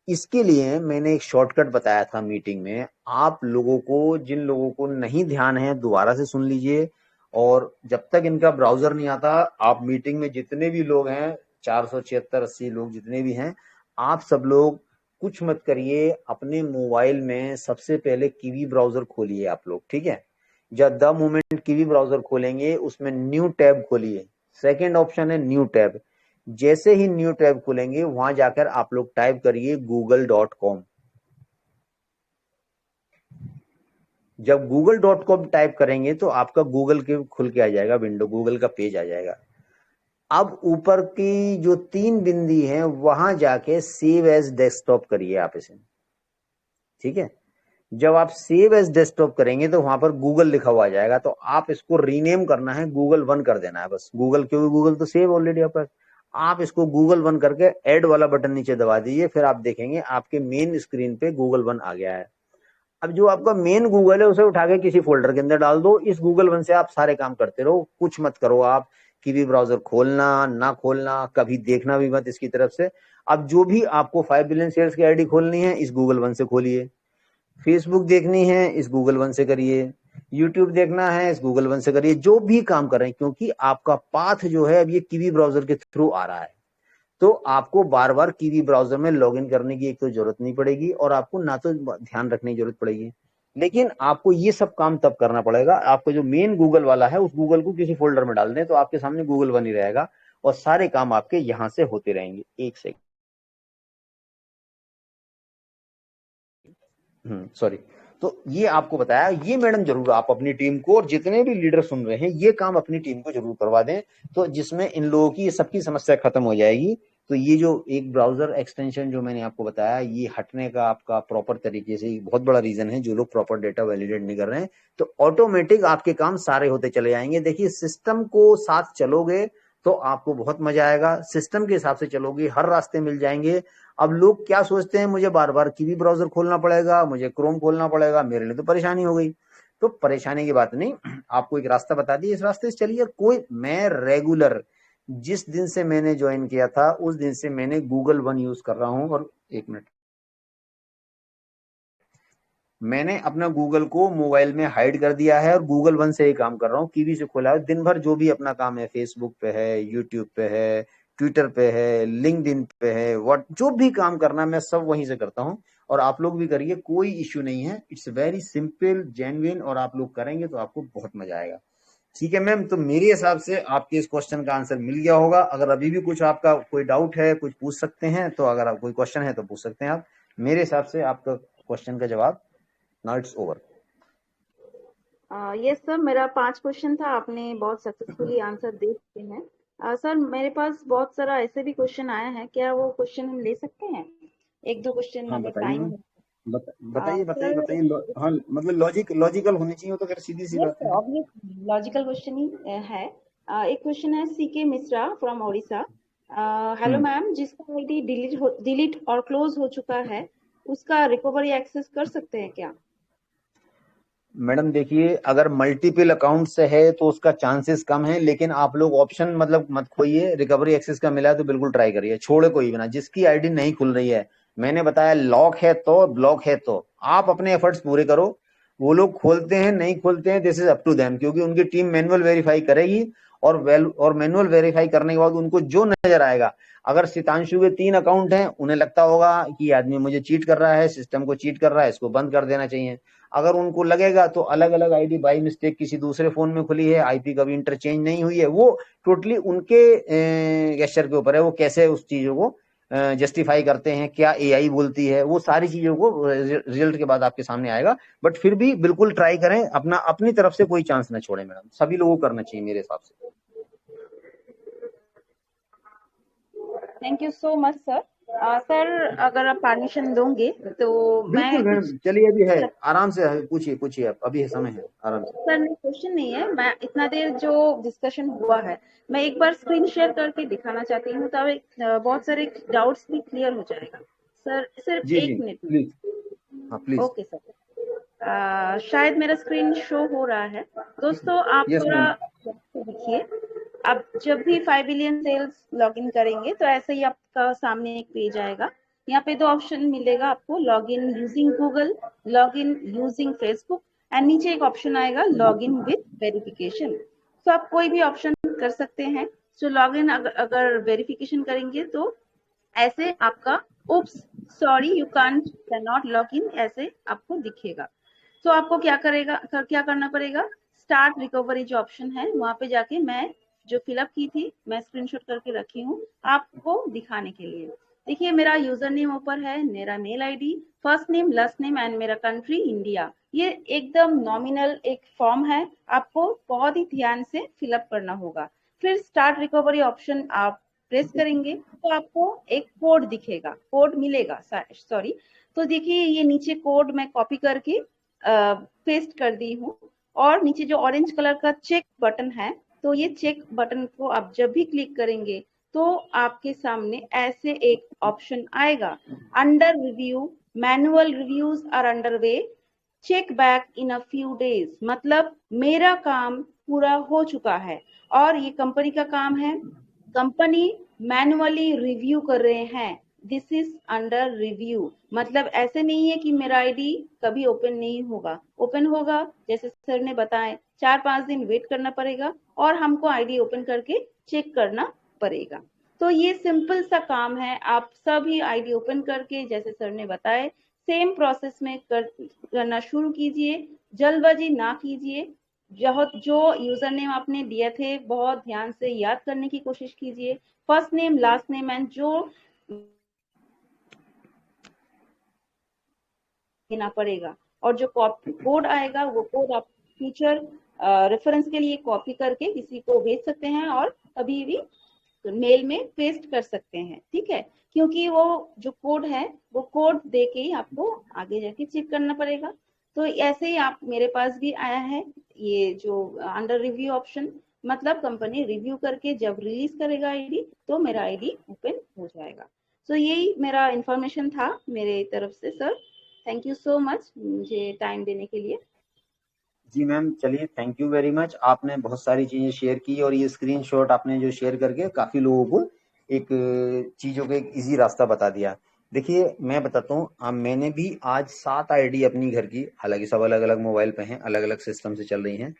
Speaker 1: इसके लिए मैंने एक शॉर्टकट बताया था मीटिंग में, आप लोगों को, जिन लोगों को नहीं ध्यान है दोबारा से सुन लीजिए। और जब तक इनका ब्राउजर नहीं आता, आप मीटिंग में जितने भी लोग हैं, 476-80 लोग जितने भी हैं, आप सब लोग कुछ मत करिए, अपने मोबाइल में सबसे पहले कीवी ब्राउजर खोलिए आप लोग। ठीक है, जब द मोमेंट कीवी ब्राउजर खोलेंगे उसमें न्यू टैब खोलिए, सेकेंड ऑप्शन है न्यू टैब। जैसे ही न्यू टैब खुलेंगे वहां जाकर आप लोग टाइप करिए google.com। जब google.com टाइप करेंगे तो आपका गूगल के खुल के आ जाएगा विंडो, गूगल का पेज आ जाएगा। अब ऊपर की जो 3 बिंदी है वहां जाके सेव एज डेस्कटॉप करिए आप इसे, ठीक है। जब आप सेव एज डेस्कटॉप करेंगे तो वहां पर गूगल लिखा हुआ आ जाएगा, तो आप इसको रीनेम करना है, गूगल वन कर देना है बस। गूगल, क्योंकि गूगल तो सेव ऑलरेडी आपका, आप इसको गूगल वन करके ऐड वाला बटन नीचे दबा दीजिए, फिर आप देखेंगे आपके मेन स्क्रीन पे गूगल वन आ गया है। अब जो आपका मेन गूगल है उसे उठा के किसी फोल्डर के अंदर डाल दो, इस गूगल वन से आप सारे काम करते रहो, कुछ मत करो आप, कि भी ब्राउजर खोलना ना खोलना, कभी देखना भी मत इसकी तरफ से। अब जो भी आपको 5 बिलियन शेयर्स की आईडी खोलनी है इस गूगल वन से खोलिए, फेसबुक देखनी है इस गूगल वन से करिए, यूट्यूब देखना है इस गूगल वन से करिए, जो भी काम कर रहे हैं, क्योंकि आपका पाथ जो है अब ये कीवी ब्राउजर के थ्रू आ रहा है, तो आपको बार बार कीवी ब्राउजर में लॉगिन करने की एक तो जरूरत नहीं पड़ेगी, और आपको ना तो ध्यान रखने की जरूरत पड़ेगी। लेकिन आपको ये सब काम तब करना पड़ेगा, आपको जो मेन गूगल वाला है उस गूगल को किसी फोल्डर में डाल दें, तो आपके सामने गूगल वन ही रहेगा और सारे काम आपके यहां से होते रहेंगे। एक सेकंड, सॉरी। तो ये आपको बताया, ये मैडम जरूर आप अपनी टीम को, और जितने भी लीडर सुन रहे हैं ये काम अपनी टीम को जरूर करवा दें, तो जिसमें इन लोगों की सबकी समस्या खत्म हो जाएगी। तो ये जो एक ब्राउजर एक्सटेंशन जो मैंने आपको बताया, ये हटने का आपका प्रॉपर तरीके से बहुत बड़ा रीजन है, जो लोग प्रॉपर डेटा वैलिडेट नहीं कर रहे हैं, तो ऑटोमेटिक आपके काम सारे होते चले जाएंगे। देखिए, सिस्टम को साथ चलोगे तो आपको बहुत मजा आएगा, सिस्टम के हिसाब से चलोगे हर रास्ते मिल जाएंगे। अब लोग क्या सोचते हैं, मुझे बार बार कीवी ब्राउजर खोलना पड़ेगा, मुझे क्रोम खोलना पड़ेगा, मेरे लिए तो परेशानी हो गई। तो परेशानी की बात नहीं, आपको एक रास्ता बता दिया, इस रास्ते से चलिए। कोई, मैं रेगुलर जिस दिन से मैंने ज्वाइन किया था उस दिन से मैंने गूगल वन यूज कर रहा हूं, और एक मिनट, मैंने अपना गूगल को मोबाइल में हाइड कर दिया है और गूगल वन से ही काम कर रहा हूँ, कीवी से खोला है। दिन भर जो भी अपना काम है, फेसबुक पे है, यूट्यूब पे है, ट्विटर पे है, लिंक्डइन पे है, व्हाट जो भी काम करना है मैं सब वहीं से करता हूँ। और आप लोग भी करिए, कोई इश्यू नहीं है, इट्स वेरी सिंपल जेन्युइन, और आप लोग करेंगे तो आपको बहुत मजा आएगा। ठीक है मैम, तो मेरे हिसाब से आपके इस क्वेश्चन का आंसर मिल गया होगा। अगर अभी भी कुछ आपका कोई डाउट है, कुछ पूछ सकते हैं, तो अगर आप कोई क्वेश्चन है तो पूछ सकते हैं आप। मेरे हिसाब से आपका क्वेश्चन का जवाब, now it's over.
Speaker 2: Yes sir, मेरा 5 क्वेश्चन था, आपने बहुत सक्सेसफुली आंसर दे चुके हैं। सर मेरे पास बहुत सारा ऐसे भी क्वेश्चन आया है, क्या वो क्वेश्चन हम ले सकते हैं? एक दो क्वेश्चन
Speaker 1: हाँ
Speaker 2: अगर
Speaker 1: बताइए
Speaker 2: टाइम
Speaker 1: मैम,
Speaker 2: हो।
Speaker 1: बताइए बताइए
Speaker 2: सर,
Speaker 1: बताइए, हाँ मतलब लॉजिकल होनी चाहिए, वो तो खैर सीधी सी
Speaker 2: यस
Speaker 1: बात
Speaker 2: सर,
Speaker 1: है।
Speaker 2: ऑब्वियस लॉजिकल क्वेश्चन ही है। एक क्वेश्चन है CK Mishra from Odisha. Hello
Speaker 1: hmm
Speaker 2: ma'am, जिसका आईडी डिलीट और क्लोज हो चुका है, उसका रिकवरी एक्सेस कर सकते हैं क्या?
Speaker 1: मैडम देखिए, अगर मल्टीपल अकाउंट से है तो उसका चांसेस कम है, लेकिन आप लोग ऑप्शन मतलब मत खोइए, रिकवरी एक्सेस का मिला है तो बिल्कुल ट्राई करिए, छोड़े कोई भी ना। जिसकी आईडी नहीं खुल रही है, मैंने बताया लॉक है तो, ब्लॉक है तो, आप अपने एफर्ट्स पूरे करो। वो लोग खोलते हैं नहीं खोलते हैं, this is up to them, क्योंकि उनकी टीम मैनुअल वेरीफाई करेगी, और मैनुअल वेरीफाई करने के बाद उनको जो नजर आएगा, अगर सितांशु के 3 अकाउंट हैं, उन्हें लगता होगा कि ये आदमी मुझे चीट कर रहा है, सिस्टम को चीट कर रहा है, इसको बंद कर देना चाहिए। अगर उनको लगेगा तो अलग अलग आईडी बाई मिस्टेक किसी दूसरे फोन में खुली है, आईपी कभी इंटरचेंज नहीं हुई है, वो टोटली उनके गेस्चर के ऊपर है, वो कैसे उस चीजों को जस्टिफाई करते हैं, क्या एआई बोलती है, वो सारी चीजों को रिजल्ट के बाद आपके सामने आएगा। बट फिर भी बिल्कुल ट्राई करें, अपना अपनी तरफ से कोई चांस ना छोड़े मैडम, सभी लोगों को करना चाहिए मेरे हिसाब से।
Speaker 2: Thank you so much sir. Sir, अगर आप परमिशन दोगे तो
Speaker 1: बिल्कुल
Speaker 2: मैं
Speaker 1: मैडम,
Speaker 2: कुछ,
Speaker 1: चलिए अभी है, आराम से पूछिए पूछिए, आप अभी समय है, आराम से।
Speaker 2: सर नहीं क्वेश्चन नहीं है, मैं इतना देर जो डिस्कशन हुआ है, मैं एक बार स्क्रीन शेयर करके दिखाना चाहती हूँ, तब बहुत सारे डाउट्स भी क्लियर हो जाएगा। सर सिर्फ
Speaker 1: जी जी,
Speaker 2: 1 मिनट।
Speaker 1: प्लीज, हाँ प्लीज।
Speaker 2: Okay sir. शायद मेरा स्क्रीन शो हो रहा है। दोस्तों आप
Speaker 1: यस
Speaker 2: थोड़ा
Speaker 1: मैम।
Speaker 2: देखिए। आप जब भी 5 बिलियन सेल्स लॉगिन करेंगे तो ऐसे ही आपका सामने एक पेज आएगा। यहाँ पे 2 ऑप्शन मिलेगा आपको, log in using Google, log in using Facebook, and नीचे एक ऑप्शन आएगा लॉग इन विथ वेरिफिकेशन। तो आप कोई भी ऑप्शन कर सकते हैं। सो लॉग इन अगर वेरिफिकेशन करेंगे तो ऐसे आपका oops sorry you can't can not log in ऐसे आपको दिखेगा। तो आपको क्या करना पड़ेगा, स्टार्ट रिकवरी जो ऑप्शन है वहां पे जाके, मैं जो फिलअप की थी मैं स्क्रीनशॉट करके रखी हूँ आपको दिखाने के लिए। देखिए मेरा यूजर नेम ऊपर है, मेरा mail ID, first name last name and मेरा कंट्री इंडिया, ये एकदम नॉमिनल एक फॉर्म है, आपको बहुत ही ध्यान से फिलअप करना होगा। फिर स्टार्ट रिकवरी ऑप्शन आप प्रेस करेंगे तो आपको एक कोड दिखेगा, कोड मिलेगा, सॉरी। तो देखिए ये नीचे कोड मैं कॉपी करके पेस्ट कर दी हूँ, और नीचे जो ऑरेंज कलर का चेक बटन है, तो ये चेक बटन को आप जब भी क्लिक करेंगे तो आपके सामने ऐसे एक ऑप्शन आएगा, under review, manual reviews are under way, check back in a few days. मतलब मेरा काम पूरा हो चुका है और ये कंपनी का काम है, कंपनी मैनुअली रिव्यू कर रहे हैं, दिस इज अंडर रिव्यू। मतलब ऐसे नहीं है कि मेरा आईडी कभी ओपन नहीं होगा, ओपन होगा, जैसे सर ने बताया 4-5 दिन वेट करना पड़ेगा और हमको आईडी ओपन करके चेक करना पड़ेगा। तो ये सिंपल सा काम है, आप सभी आईडी ओपन करके जैसे सर ने बताया सेम प्रोसेस में करना शुरू कीजिए, जल्दबाजी ना कीजिए। जो यूजर नेम आपने दिए थे बहुत ध्यान से याद करने की कोशिश कीजिए, first name, last name and जो देना पड़ेगा, और जो कोड आएगा वो कोड आप फ्यूचर रेफरेंस के लिए कॉपी करके किसी को भेज सकते हैं और कभी भी मेल में पेस्ट कर सकते हैं, ठीक है। क्योंकि वो जो कोड है वो कोड दे के ही आपको आगे जाके चेक करना पड़ेगा। तो ऐसे ही आप मेरे पास भी आया है ये जो अंडर रिव्यू ऑप्शन, मतलब कंपनी रिव्यू करके जब रिलीज करेगा आईडी तो मेरा आईडी ओपन हो जाएगा। तो यही मेरा इंफॉर्मेशन था मेरे तरफ से sir. Thank you so much मुझे टाइम देने के लिए।
Speaker 1: जी मैम, चलिए थैंक यू वेरी मच। आपने बहुत सारी चीजें शेयर की और ये स्क्रीनशॉट आपने जो शेयर करके काफी लोगों को एक चीजों का एक इजी रास्ता बता दिया। देखिए मैं बताता हूँ, मैंने भी आज 7 आईडी अपनी घर की, हालांकि सब अलग अलग मोबाइल पे हैं, अलग अलग सिस्टम से चल रही हैं,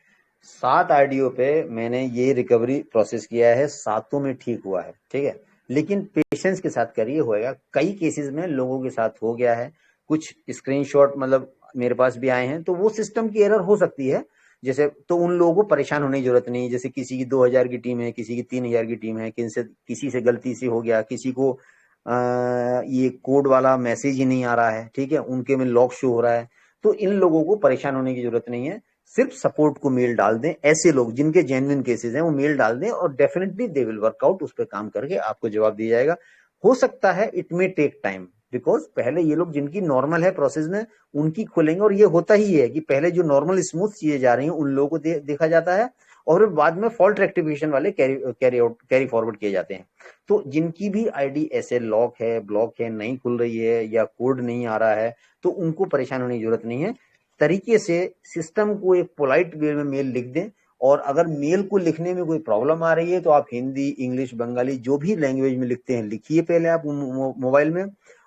Speaker 1: 7 आईडियो पे मैंने ये रिकवरी प्रोसेस किया है, 7 में ठीक हुआ है, ठीक है। लेकिन पेशेंस के साथ करिए, होएगा। कई केसेस में लोगों के साथ हो गया है, कुछ स्क्रीनशॉट मतलब मेरे पास भी आए हैं, तो वो सिस्टम की एरर हो सकती है। जैसे तो उन लोगों को परेशान होने की जरूरत नहीं। जैसे किसी की 2000 की टीम है, किसी की 3000 की टीम है, किसी से गलती से हो गया, किसी को ये कोड वाला मैसेज ही नहीं आ रहा है, ठीक है, उनके में लॉक शो हो रहा है, तो इन लोगों को परेशान होने की जरूरत नहीं है। सिर्फ सपोर्ट को मेल डाल दें, ऐसे लोग जिनके जेन्युइन केसेस हैं वो मेल डाल दें और डेफिनेटली दे विल वर्कआउट, उस पर काम करके आपको जवाब दिया जाएगा। हो सकता है it may take time, because पहले ये लोग जिनकी नॉर्मल है प्रोसेस में उनकी खोलेंगे, और ये होता ही है कि पहले जो नॉर्मल स्मूथ चीजें जा रही हैं उन लोगों को देखा जाता है और बाद में फॉल्ट रेक्टिफिकेशन वाले कैरी फॉरवर्ड किए जाते हैं। तो जिनकी भी आईडी ऐसे लॉक है, ब्लॉक है, नहीं खुल रही है या कोड नहीं आ रहा है, तो उनको परेशान होने की जरूरत नहीं है। तरीके से सिस्टम को एक पोलाइट वे में मेल लिख दें, और अगर मेल को लिखने में कोई प्रॉब्लम आ रही है तो आप हिंदी, इंग्लिश, बंगाली जो भी लैंग्वेज में लिखते हैं लिखिए पहले आप मोबाइल में,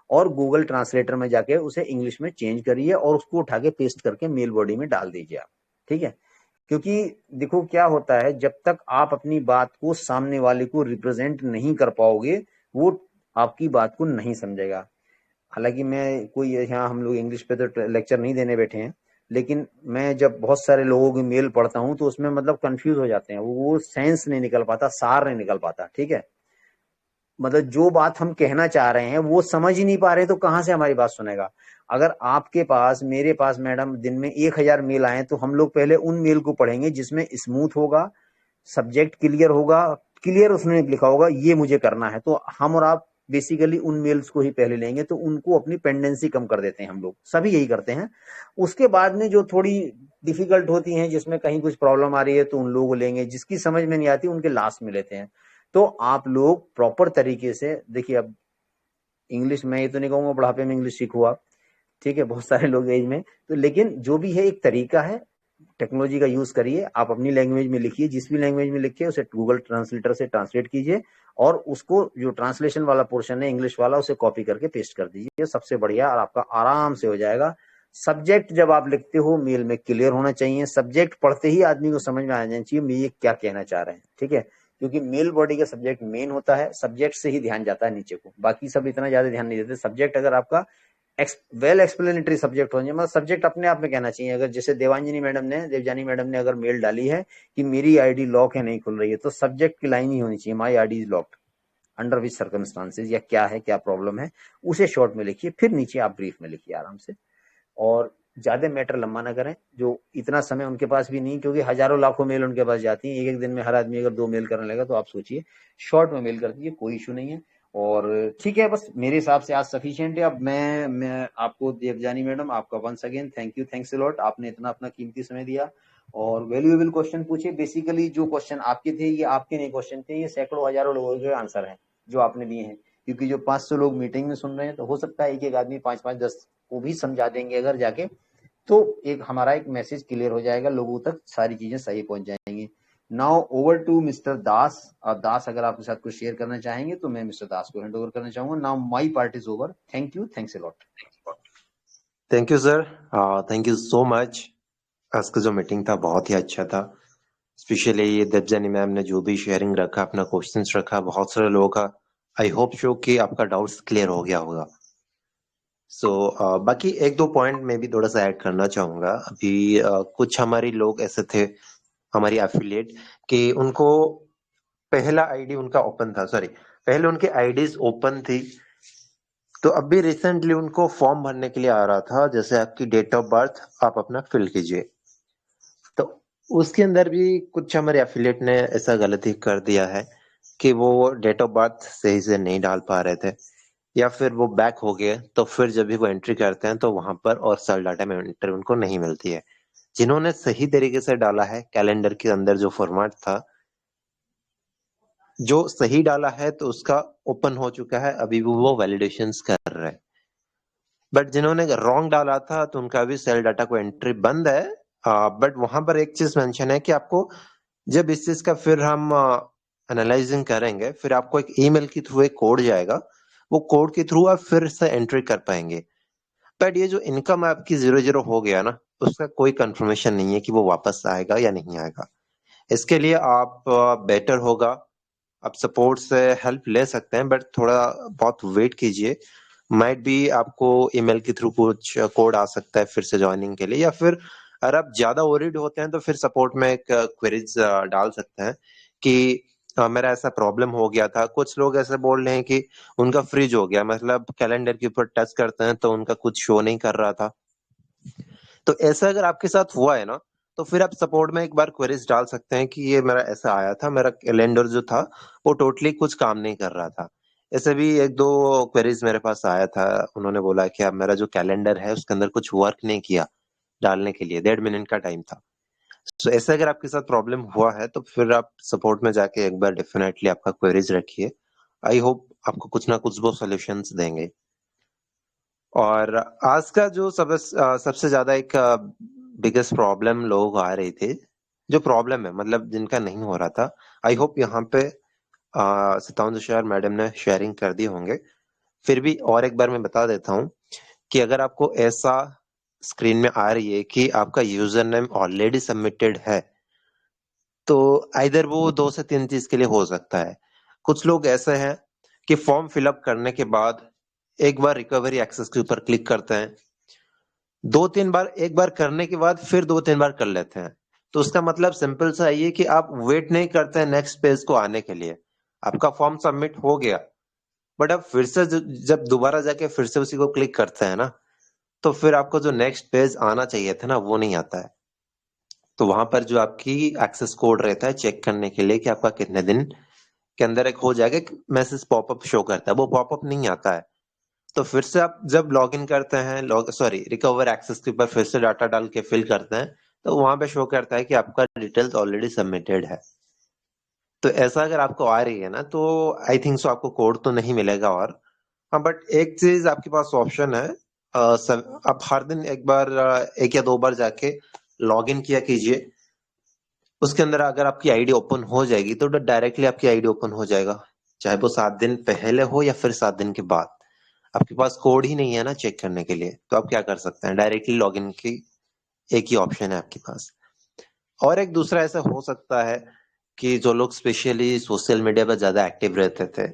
Speaker 1: और गूगल ट्रांसलेटर में जाके उसे इंग्लिश में चेंज करिए और उसको उठा के पेस्ट करके मेल बॉडी में डाल दीजिए आप, ठीक है। क्योंकि देखो क्या होता है, जब तक आप अपनी बात को सामने वाले को रिप्रेजेंट नहीं कर पाओगे वो आपकी बात को नहीं समझेगा। हालांकि मैं कोई यहाँ हम लोग इंग्लिश पे तो लेक्चर नहीं देने बैठे हैं, लेकिन मैं जब बहुत सारे लोगों की मेल पढ़ता हूँ तो उसमें मतलब कंफ्यूज हो जाते हैं, वो सेंस नहीं निकल पाता, सार नहीं निकल पाता, ठीक है। मतलब जो बात हम कहना चाह रहे हैं वो समझ ही नहीं पा रहे तो कहाँ से हमारी बात सुनेगा। अगर आपके पास, मेरे पास मैडम दिन में 1000 मेल आए तो हम लोग पहले उन मेल को पढ़ेंगे जिसमें स्मूथ होगा, सब्जेक्ट क्लियर होगा, क्लियर उसने लिखा होगा ये मुझे करना है, तो हम और आप बेसिकली उन मेल्स को ही पहले लेंगे, तो उनको अपनी पेंडेंसी कम कर देते हैं, हम लोग सभी यही करते हैं। उसके बाद में जो थोड़ी डिफिकल्ट होती हैं, जिसमें कहीं कुछ प्रॉब्लम आ रही है, तो उन लोगों को लेंगे, जिसकी समझ में नहीं आती उनके लास्ट में लेते हैं। तो आप लोग प्रॉपर तरीके से देखिए, अब इंग्लिश में ये तो नहीं कहूंगा बुढ़ापे में इंग्लिश सीखो आप, ठीक है, बहुत सारे लोग एज में, तो लेकिन जो भी है एक तरीका है, टेक्नोलॉजी का यूज करिए, आप अपनी लैंग्वेज में लिखिए, जिस भी लैंग्वेज में लिखिए उसे गूगल ट्रांसलेटर से ट्रांसलेट कीजिए, और उसको जो ट्रांसलेशन वाला पोर्शन है इंग्लिश वाला उसे कॉपी करके पेस्ट कर दीजिए, सबसे बढ़िया, और आपका आराम से हो जाएगा। सब्जेक्ट जब आप लिखते हो मेल में क्लियर होना चाहिए, सब्जेक्ट पढ़ते ही आदमी को समझ में आ जाना चाहिए मैं ये क्या कहना चाह रहे हैं, ठीक है। क्योंकि मेल बॉडी का सब्जेक्ट मेन होता है, सब्जेक्ट से ही ध्यान जाता है नीचे को, बाकी सब इतना ज्यादा ध्यान नहीं देते। सब्जेक्ट अगर आपका वेल एक्सप्लेनेटरी सब्जेक्ट हो जाए, मतलब सब्जेक्ट अपने आप में कहना चाहिए। अगर जैसे देवजानी मैडम ने अगर मेल डाली है कि मेरी आईडी लॉक है, नहीं खुल रही है, तो सब्जेक्ट की लाइन ही होनी चाहिए, माई ID is locked under which circumstances, या क्या है, क्या प्रॉब्लम है, उसे शॉर्ट में लिखिए, फिर नीचे आप ब्रीफ में लिखिए आराम से। और ज्यादा मैटर लंबा ना करें, जो इतना समय उनके पास भी नहीं, क्योंकि हजारों लाखों मेल उनके पास जाती हैं एक एक दिन में। हर आदमी अगर 2 मेल करने लगा तो आप सोचिए, शॉर्ट में मेल कर दीजिए, कोई इशू नहीं है। और ठीक है, बस मेरे हिसाब से आज सफिशिएंट है। अब मैं आपको, देवजानी मैडम, आपका once again thank you, thanks a lot, आपने इतना अपना कीमती समय दिया और वैल्यूएबल क्वेश्चन पूछे। बेसिकली जो क्वेश्चन आपके थे, ये आपके नहीं क्वेश्चन थे, ये सैकड़ों हजारों लोगों के आंसर हैं जो आपने दिए हैं। क्योंकि जो 500 लोग मीटिंग में सुन रहे हैं, तो हो सकता है एक एक आदमी 5-5, 10 को भी समझा देंगे अगर जाके, तो एक हमारा एक मैसेज क्लियर हो जाएगा, लोगों तक सारी चीजें सही पहुंच जाएंगी। नाउ ओवर टू मिस्टर दास। दास, अगर आपके साथ कुछ शेयर करना चाहेंगे तो मैं मिस्टर दास को हैंड ओवर करना चाहूंगा। Now my part is over. Thank you, thanks a lot.
Speaker 3: Thank you sir, thank you so much. आज का जो मीटिंग था बहुत ही अच्छा था। स्पेशली ये देवजानी मैम ने जो भी शेयरिंग रखा, अपना क्वेश्चंस रखा, बहुत सारे लोगों का आई होप शो कि आपका डाउट्स क्लियर हो गया होगा। सो बाकी एक दो पॉइंट में भी थोड़ा सा ऐड करना चाहूंगा। अभी कुछ हमारे लोग ऐसे थे, हमारी एफिलिएट, कि उनको पहला आईडी उनका ओपन था, सॉरी पहले उनके आईडीज ओपन थी, तो अभी रिसेंटली उनको फॉर्म भरने के लिए आ रहा था, जैसे आपकी डेट ऑफ बर्थ आप अपना फिल कीजिए, तो उसके अंदर भी कुछ हमारे एफिलिएट ने ऐसा गलती कर दिया है कि वो डेट ऑफ बर्थ सही से नहीं डाल पा रहे थे, या फिर वो बैक हो गए, तो फिर जब भी वो एंट्री करते हैं तो वहां पर और सेल डाटा में एंट्री उनको नहीं मिलती है। जिन्होंने सही तरीके से डाला है, कैलेंडर के अंदर जो फॉर्मेट था, जो सही डाला है, तो उसका ओपन हो चुका है, अभी भी वो वैलिडेशंस कर रहे हैं। बट जिन्होंने रॉन्ग डाला था तो उनका भी सेल डाटा को एंट्री बंद है। बट वहां पर एक चीज मेंशन है कि आपको जब इस चीज का फिर हम एनालाइजिंग करेंगे, फिर आपको एक ईमेल के थ्रू एक कोड जाएगा, वो कोड के थ्रू आप फिर से एंट्री कर पाएंगे। बट ये जो इनकम आपकी 0-0 हो गया ना, उसका कोई कंफर्मेशन नहीं है कि वो वापस आएगा या नहीं आएगा। इसके लिए आप बेटर होगा, आप सपोर्ट से हेल्प ले सकते हैं, बट थोड़ा बहुत वेट कीजिए। माइट बी आपको ईमेल के थ्रू कुछ कोड आ सकता है फिर से ज्वाइनिंग के लिए, या फिर अगर आप ज्यादा वरीड होते हैं तो फिर सपोर्ट में एक क्वेरीज डाल सकते हैं कि मेरा ऐसा प्रॉब्लम हो गया था। कुछ लोग ऐसे बोल रहे हैं कि उनका फ्रीज हो गया, मतलब कैलेंडर के ऊपर टच करते हैं तो उनका कुछ शो नहीं कर रहा था। तो ऐसा अगर आपके साथ हुआ है ना, तो फिर आप सपोर्ट में एक बार क्वेरीज डाल सकते हैं कि ये मेरा ऐसा आया था, मेरा कैलेंडर जो था वो टोटली कुछ काम नहीं कर रहा था। ऐसे भी एक दो क्वेरीज मेरे पास आया था, उन्होंने बोला कि अब मेरा जो कैलेंडर है उसके अंदर कुछ वर्क नहीं किया डालने के लिए, 1.5 मिनट का टाइम था। तो ऐसे अगर आपके साथ प्रॉब्लम हुआ है तो फिर आप सपोर्ट में जाके एक बार डेफिनेटली आपका क्वेरीज रखिए। आई होप आपको कुछ ना कुछ वो सॉल्यूशंस देंगे। और आज का जो सबसे ज्यादा एक बिगेस्ट प्रॉब्लम लोग आ रही थी, जो प्रॉब्लम है मतलब जिनका नहीं हो रहा था, आई होप यहाँ पे सितांशु शर्मा मैडम ने शेयरिंग कर दी होंगे। फिर भी और एक बार मैं बता देता हूँ कि अगर आपको ऐसा स्क्रीन में आ रही है कि आपका यूजर नेम ऑलरेडी सबमिटेड है, तो आइदर वो 2 से 3 चीज के लिए हो सकता है। कुछ लोग ऐसे हैं कि फॉर्म फिलअप करने के बाद एक बार रिकवरी एक्सेस के ऊपर क्लिक करते हैं, 2-3 बार, एक बार करने के बाद फिर 2-3 बार कर लेते हैं। तो उसका मतलब सिंपल सा ये कि आप वेट नहीं करते हैं नेक्स्ट पेज को आने के लिए। आपका फॉर्म सबमिट हो गया, बट अब फिर से जब दोबारा जाके फिर से उसी को क्लिक करते हैं ना, तो फिर आपको जो नेक्स्ट पेज आना चाहिए था ना, वो नहीं आता है। तो वहां पर जो आपकी एक्सेस कोड रहता है चेक करने के लिए कि आपका कितने दिन के अंदर एक हो जाएगा, मैसेज पॉपअप शो करता है, वो पॉपअप नहीं आता है। तो फिर से आप जब लॉग इन करते हैं, रिकवर एक्सेस के ऊपर फिर से डाटा डाल के फिल करते हैं, तो वहां पे शो करता है कि आपका डिटेल्स ऑलरेडी सबमिटेड है। तो ऐसा अगर आपको आ रही है ना, तो आई थिंक सो आपको कोड तो नहीं मिलेगा। और हाँ, बट एक चीज आपके पास ऑप्शन है, आप हर दिन एक बार, 1 या 2 बार जाके लॉग इन किया कीजिए। उसके अंदर अगर आपकी आईडी ओपन हो जाएगी तो डायरेक्टली आपकी आईडी ओपन हो जाएगा, चाहे वो 7 दिन पहले हो या फिर 7 दिन के बाद। आपके पास कोड ही नहीं है ना चेक करने के लिए, तो आप क्या कर सकते हैं, डायरेक्टली लॉगिन की एक ही ऑप्शन है आपके पास। और एक दूसरा ऐसा हो सकता है कि जो लोग स्पेशली सोशल मीडिया पर ज्यादा एक्टिव रहते थे,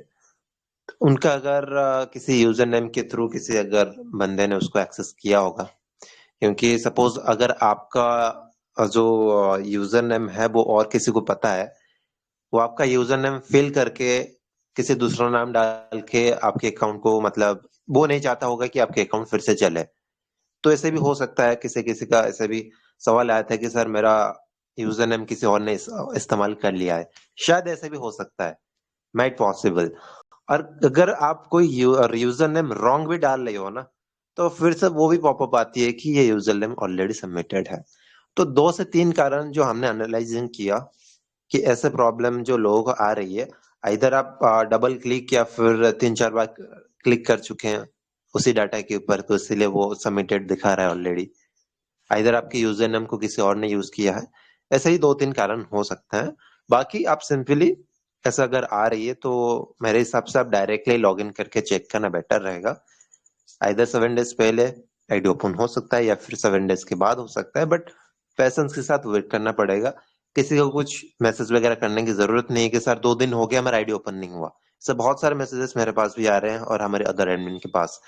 Speaker 3: उनका अगर किसी यूजर नेम के थ्रू किसी अगर बंदे ने उसको एक्सेस किया होगा, क्योंकि सपोज अगर आपका जो यूजर नेम है वो और किसी को पता है, वो आपका यूजर नेम फिल करके किसी दूसरा नाम डाल के आपके अकाउंट को, मतलब वो नहीं चाहता होगा कि आपके अकाउंट फिर से चले, तो ऐसे भी हो सकता है, किसी किसी का ऐसे भी सवाल आया था कि सर मेरा यूजर नेम किसी और ने इस्तेमाल कर लिया है, शायद ऐसे भी हो सकता है, माइट पॉसिबल। और अगर आप कोई यूजर नेम रॉन्ग भी डाल रहे हो ना, तो फिर से वो भी पॉपअप आती है कि ये यूजर नेम ऑलरेडी सबमिटेड है। तो 2 से 3 कारण जो हमने एनालाइजिंग किया कि ऐसे प्रॉब्लम जो लोगों को आ रही है, इधर आप डबल क्लिक या फिर 3-4 बार क्लिक कर चुके हैं उसी डाटा के ऊपर, तो इसलिए वो सबमिटेड दिखा रहा है ऑलरेडी। इधर आपके यूजर नेम को किसी और ने यूज किया है। ऐसे ही 2-3 कारण हो सकते हैं। बाकी आप सिंपली ऐसा अगर आ रही है तो मेरे हिसाब से आप डायरेक्टली लॉग इन करके चेक करना बेटर रहेगा। इधर 7 डेज पहले आईडी ओपन हो सकता है या फिर 7 डेज के बाद हो सकता है, बट पेशेंस के साथ वेट करना पड़ेगा। किसी को कुछ मैसेज वगैरह करने की जरूरत नहीं है कि सर 2 दिन हो गया मेरा आईडी ओपन नहीं हुआ। सर बहुत सारे मैसेजेस मेरे पास भी आ रहे हैं और हमारे अदर एडमिन के पास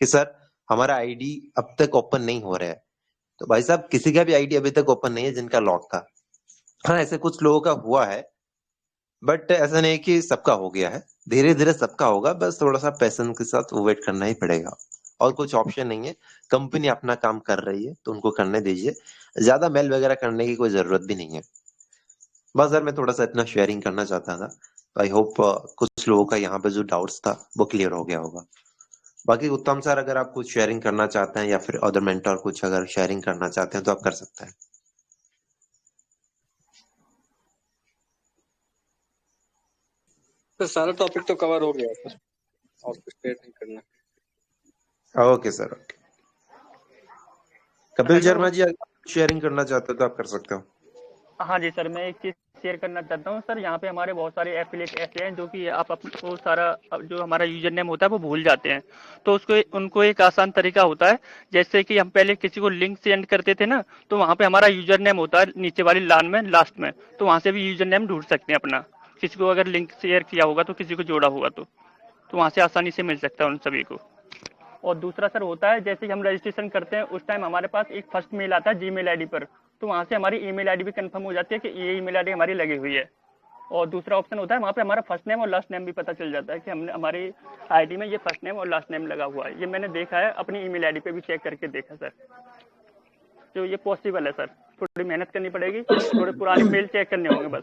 Speaker 3: कि सर हमारा आईडी अब तक ओपन नहीं हो रहा है। तो भाई साहब किसी का भी आईडी अभी तक ओपन नहीं है जिनका लॉक था। हाँ, ऐसे कुछ लोगों का हुआ है, बट ऐसा नहीं कि सबका हो गया है, धीरे धीरे सबका होगा, बस थोड़ा सा पेशेंस के साथ वेट करना ही पड़ेगा और कुछ ऑप्शन नहीं है। कंपनी अपना काम कर रही है तो उनको करने दीजिए, ज्यादा मेल वगैरह करने की कोई जरूरत भी नहीं है। बस सर मैं थोड़ा सा इतना शेयरिंग करना चाहता था। आई होप कुछ लोगों का यहाँ पे जो डाउट्स था वो क्लियर हो गया होगा। बाकी उत्तम सर अगर आप कुछ शेयरिंग करना चाहते हैं या फिर अदर मेंटर कुछ अगर शेयरिंग करना चाहते हैं तो आप कर सकते हैं।
Speaker 4: तो सारा टॉपिक तो कवर हो गया सर, और कुछ क्लियर नहीं करना।
Speaker 3: Okay sir, okay. Kapil Sharma ji अगर शेयरिंग करना चाहते हो तो आप कर सकते हो।
Speaker 5: हाँ जी सर, मैं एक चीज़ शेयर करना चाहता हूँ सर। यहाँ पे हमारे बहुत सारे एफिलिएट ऐसे हैं जो कि आप अपको सारा जो हमारा यूजर नेम होता है वो भूल जाते हैं। तो उसको उनको एक आसान तरीका होता है, जैसे कि हम पहले किसी को लिंक सेंड करते थे ना, तो वहाँ पे हमारा यूजर नेम होता है नीचे वाली लाइन में लास्ट में, तो वहाँ से भी यूजर नेम ढूंढ सकते हैं अपना। किसी को अगर लिंक शेयर किया होगा तो किसी को जोड़ा होगा तो वहाँ से आसानी से मिल सकता है उन सभी को। और दूसरा सर होता है, जैसे कि हम रजिस्ट्रेशन करते हैं उस टाइम हमारे पास एक फर्स्ट मेल आता है जीमेल आईडी पर, तो वहाँ से हमारी ईमेल आईडी भी कंफर्म हो जाती है कि ये ईमेल आईडी हमारी लगी हुई है। और दूसरा ऑप्शन होता है, वहाँ पे हमारा फर्स्ट नेम और लास्ट नेम भी पता चल जाता है कि हमने हमारी आईडी में ये फर्स्ट नेम और लास्ट नेम लगा हुआ है। ये मैंने देखा है, अपनी ईमेल आईडी पे भी चेक करके देखा सर। तो ये पॉसिबल है सर, थोड़ी मेहनत करनी पड़ेगी, थोड़े पुराने मेल चेक करने होंगे बस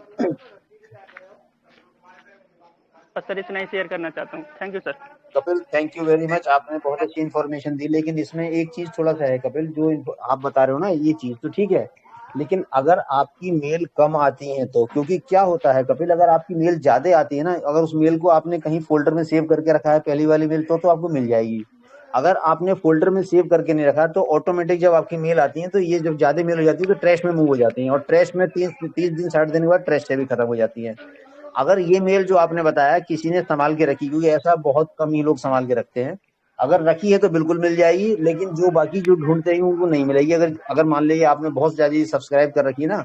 Speaker 5: सर इतना ही शेयर करना चाहता हूँ। Thank you sir.
Speaker 1: Kapil thank you very much, आपने बहुत अच्छी इन्फॉर्मेशन दी। लेकिन इसमें एक चीज थोड़ा सा है कपिल, जो आप बता रहे हो ना ये चीज तो ठीक है, लेकिन अगर आपकी मेल कम आती है तो, क्योंकि क्या होता है कपिल, अगर आपकी मेल ज्यादा आती है ना, अगर उस मेल को आपने कहीं फोल्डर में सेव करके रखा है पहली वाली मेल तो आपको मिल जाएगी। अगर आपने फोल्डर में सेव करके नहीं रखा तो ऑटोमेटिक जब आपकी मेल आती है तो ये जब ज्यादा मेल हो जाती है तो ट्रैश में मूव हो जाती है, और ट्रैश में 30 दिन 60 दिन के बाद ट्रैश से भी खत्म हो जाती है। अगर ये मेल जो आपने बताया किसी ने संभाल के रखी, क्योंकि ऐसा बहुत कम ही लोग संभाल के रखते हैं, अगर रखी है तो बिल्कुल मिल जाएगी, लेकिन जो बाकी जो ढूंढते हैं उनको नहीं मिलेगी। अगर मान लीजिए आपने बहुत ज्यादा सब्सक्राइब कर रखी है ना,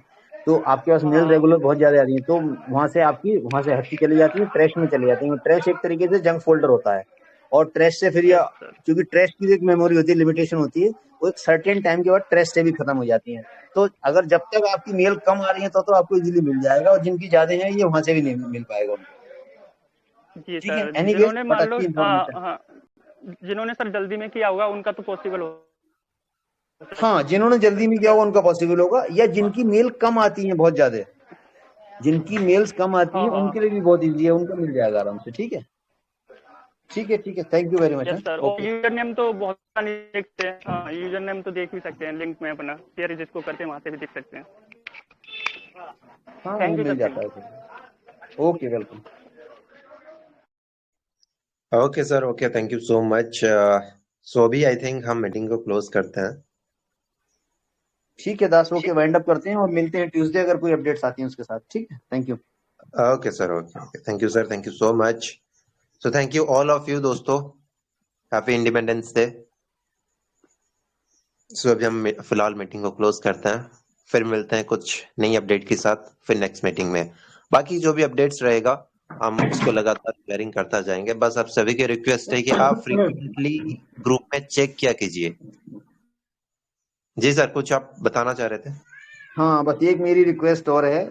Speaker 1: तो आपके पास मेल रेगुलर बहुत ज्यादा आती है, तो वहां से हटती चली जाती है, ट्रैश में चली जाती है। ट्रैश एक तरीके से जंक फोल्डर होता है, और ट्रैश से फिर क्योंकि ट्रैश की एक मेमोरी होती है, लिमिटेशन होती है, वो एक सर्टेन टाइम के बाद ट्रैश से भी खत्म हो जाती है। तो अगर जब तक आपकी मेल कम आ रही है तो आपको इजीली मिल जाएगा, और जिनकी ज्यादा है ये वहां से भी नहीं मिल पाएगा उनको।
Speaker 5: जी
Speaker 1: ठीक है,
Speaker 5: सर,
Speaker 1: एनीवेज
Speaker 5: जिन्होंने
Speaker 1: बट
Speaker 5: मान लो
Speaker 1: अच्छी इन्फॉर्मेशन।
Speaker 5: हाँ, जिन्होंने सर जल्दी में किया होगा उनका तो पॉसिबल हो।
Speaker 1: हाँ, जिन्होंने जल्दी में किया होगा उनका पॉसिबल होगा, या जिनकी मेल कम आती है बहुत ज्यादा, जिनकी मेल्स कम आती है उनके लिए भी बहुत इजी है, उनको मिल जाएगा आराम से। ठीक है, ठीक है, ठीक है, thank you very much.
Speaker 5: Yes sir, और यूजर नेम तो बहुत आसानी से देखते हैं। हाँ, यूजर नेम तो देख भी सकते हैं लिंक में अपना, शेयर जिसको करते हैं वहां से भी देख सकते हैं।
Speaker 1: हाँ,
Speaker 5: थैंक
Speaker 1: वो
Speaker 5: यू
Speaker 1: मिल
Speaker 5: सर।
Speaker 1: जाता है। Okay, welcome.
Speaker 3: Okay sir, okay, thank you so much. So अभी आई थिंक हम मीटिंग को क्लोज करते हैं।
Speaker 1: ठीक है दास, ओके, वाइंड अप करते हैं और मिलते हैं ट्यूसडे अगर कोई अपडेट्स आती हैं उसके साथ। ठीक है, thank you.
Speaker 3: Okay sir, okay, thank you sir, thank you so much. So thank you all of you दोस्तों, हैप्पी इंडिपेंडेंस डे। सो अभी हम फिलहाल मीटिंग को क्लोज करते हैं, फिर मिलते हैं कुछ नई अपडेट के साथ फिर नेक्स्ट मीटिंग में। बाकी जो भी अपडेट्स रहेगा हम उसको लगातार शेयरिंग करता जाएंगे। बस आप सभी की रिक्वेस्ट है कि आप फ्रीक्वेंटली ग्रुप में चेक किया कीजिए। जी सर, कुछ आप बताना चाह रहे थे?
Speaker 1: हाँ, बस एक मेरी रिक्वेस्ट और है,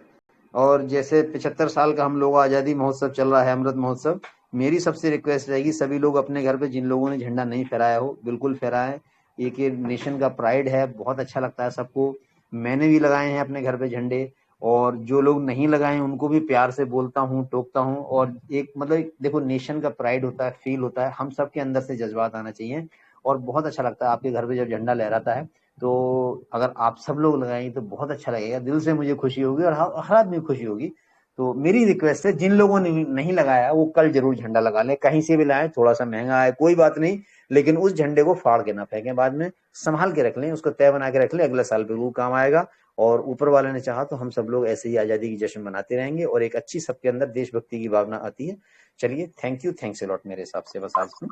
Speaker 1: और जैसे 75 साल का हम लोग आज़ादी महोत्सव चल रहा है, अमृत महोत्सव, मेरी सबसे रिक्वेस्ट रहेगी सभी लोग अपने घर पे जिन लोगों ने झंडा नहीं फहराया हो बिल्कुल फहराएं। एक ये नेशन का प्राइड है, बहुत अच्छा लगता है सबको। मैंने भी लगाए हैं अपने घर पे झंडे, और जो लोग नहीं लगाए हैं उनको भी प्यार से बोलता हूँ, टोकता हूँ। और एक मतलब देखो नेशन का प्राइड होता है, फील होता है, हम सबके अंदर से जज्बात आना चाहिए, और बहुत अच्छा लगता है आपके घर पे जब झंडा लहराता है। तो अगर आप सब लोग लगाएंगे तो बहुत अच्छा लगेगा, दिल से मुझे खुशी होगी और हर आदमी को खुशी होगी। तो मेरी रिक्वेस्ट है, जिन लोगों ने नहीं लगाया वो कल जरूर झंडा लगा लें, कहीं से भी लाएं, थोड़ा सा महंगा है कोई बात नहीं, लेकिन उस झंडे को फाड़ के ना फेंकें, बाद में संभाल के रख लें, उसको तय बना के रख लें, अगले साल पे वो काम आएगा। और ऊपर वाले ने चाहा तो हम सब लोग ऐसे ही आजादी की जश्न मनाते रहेंगे, और एक अच्छी सबके अंदर देशभक्ति की भावना आती है। चलिए, thank you, thanks a lot मेरे हिसाब से बस आज में।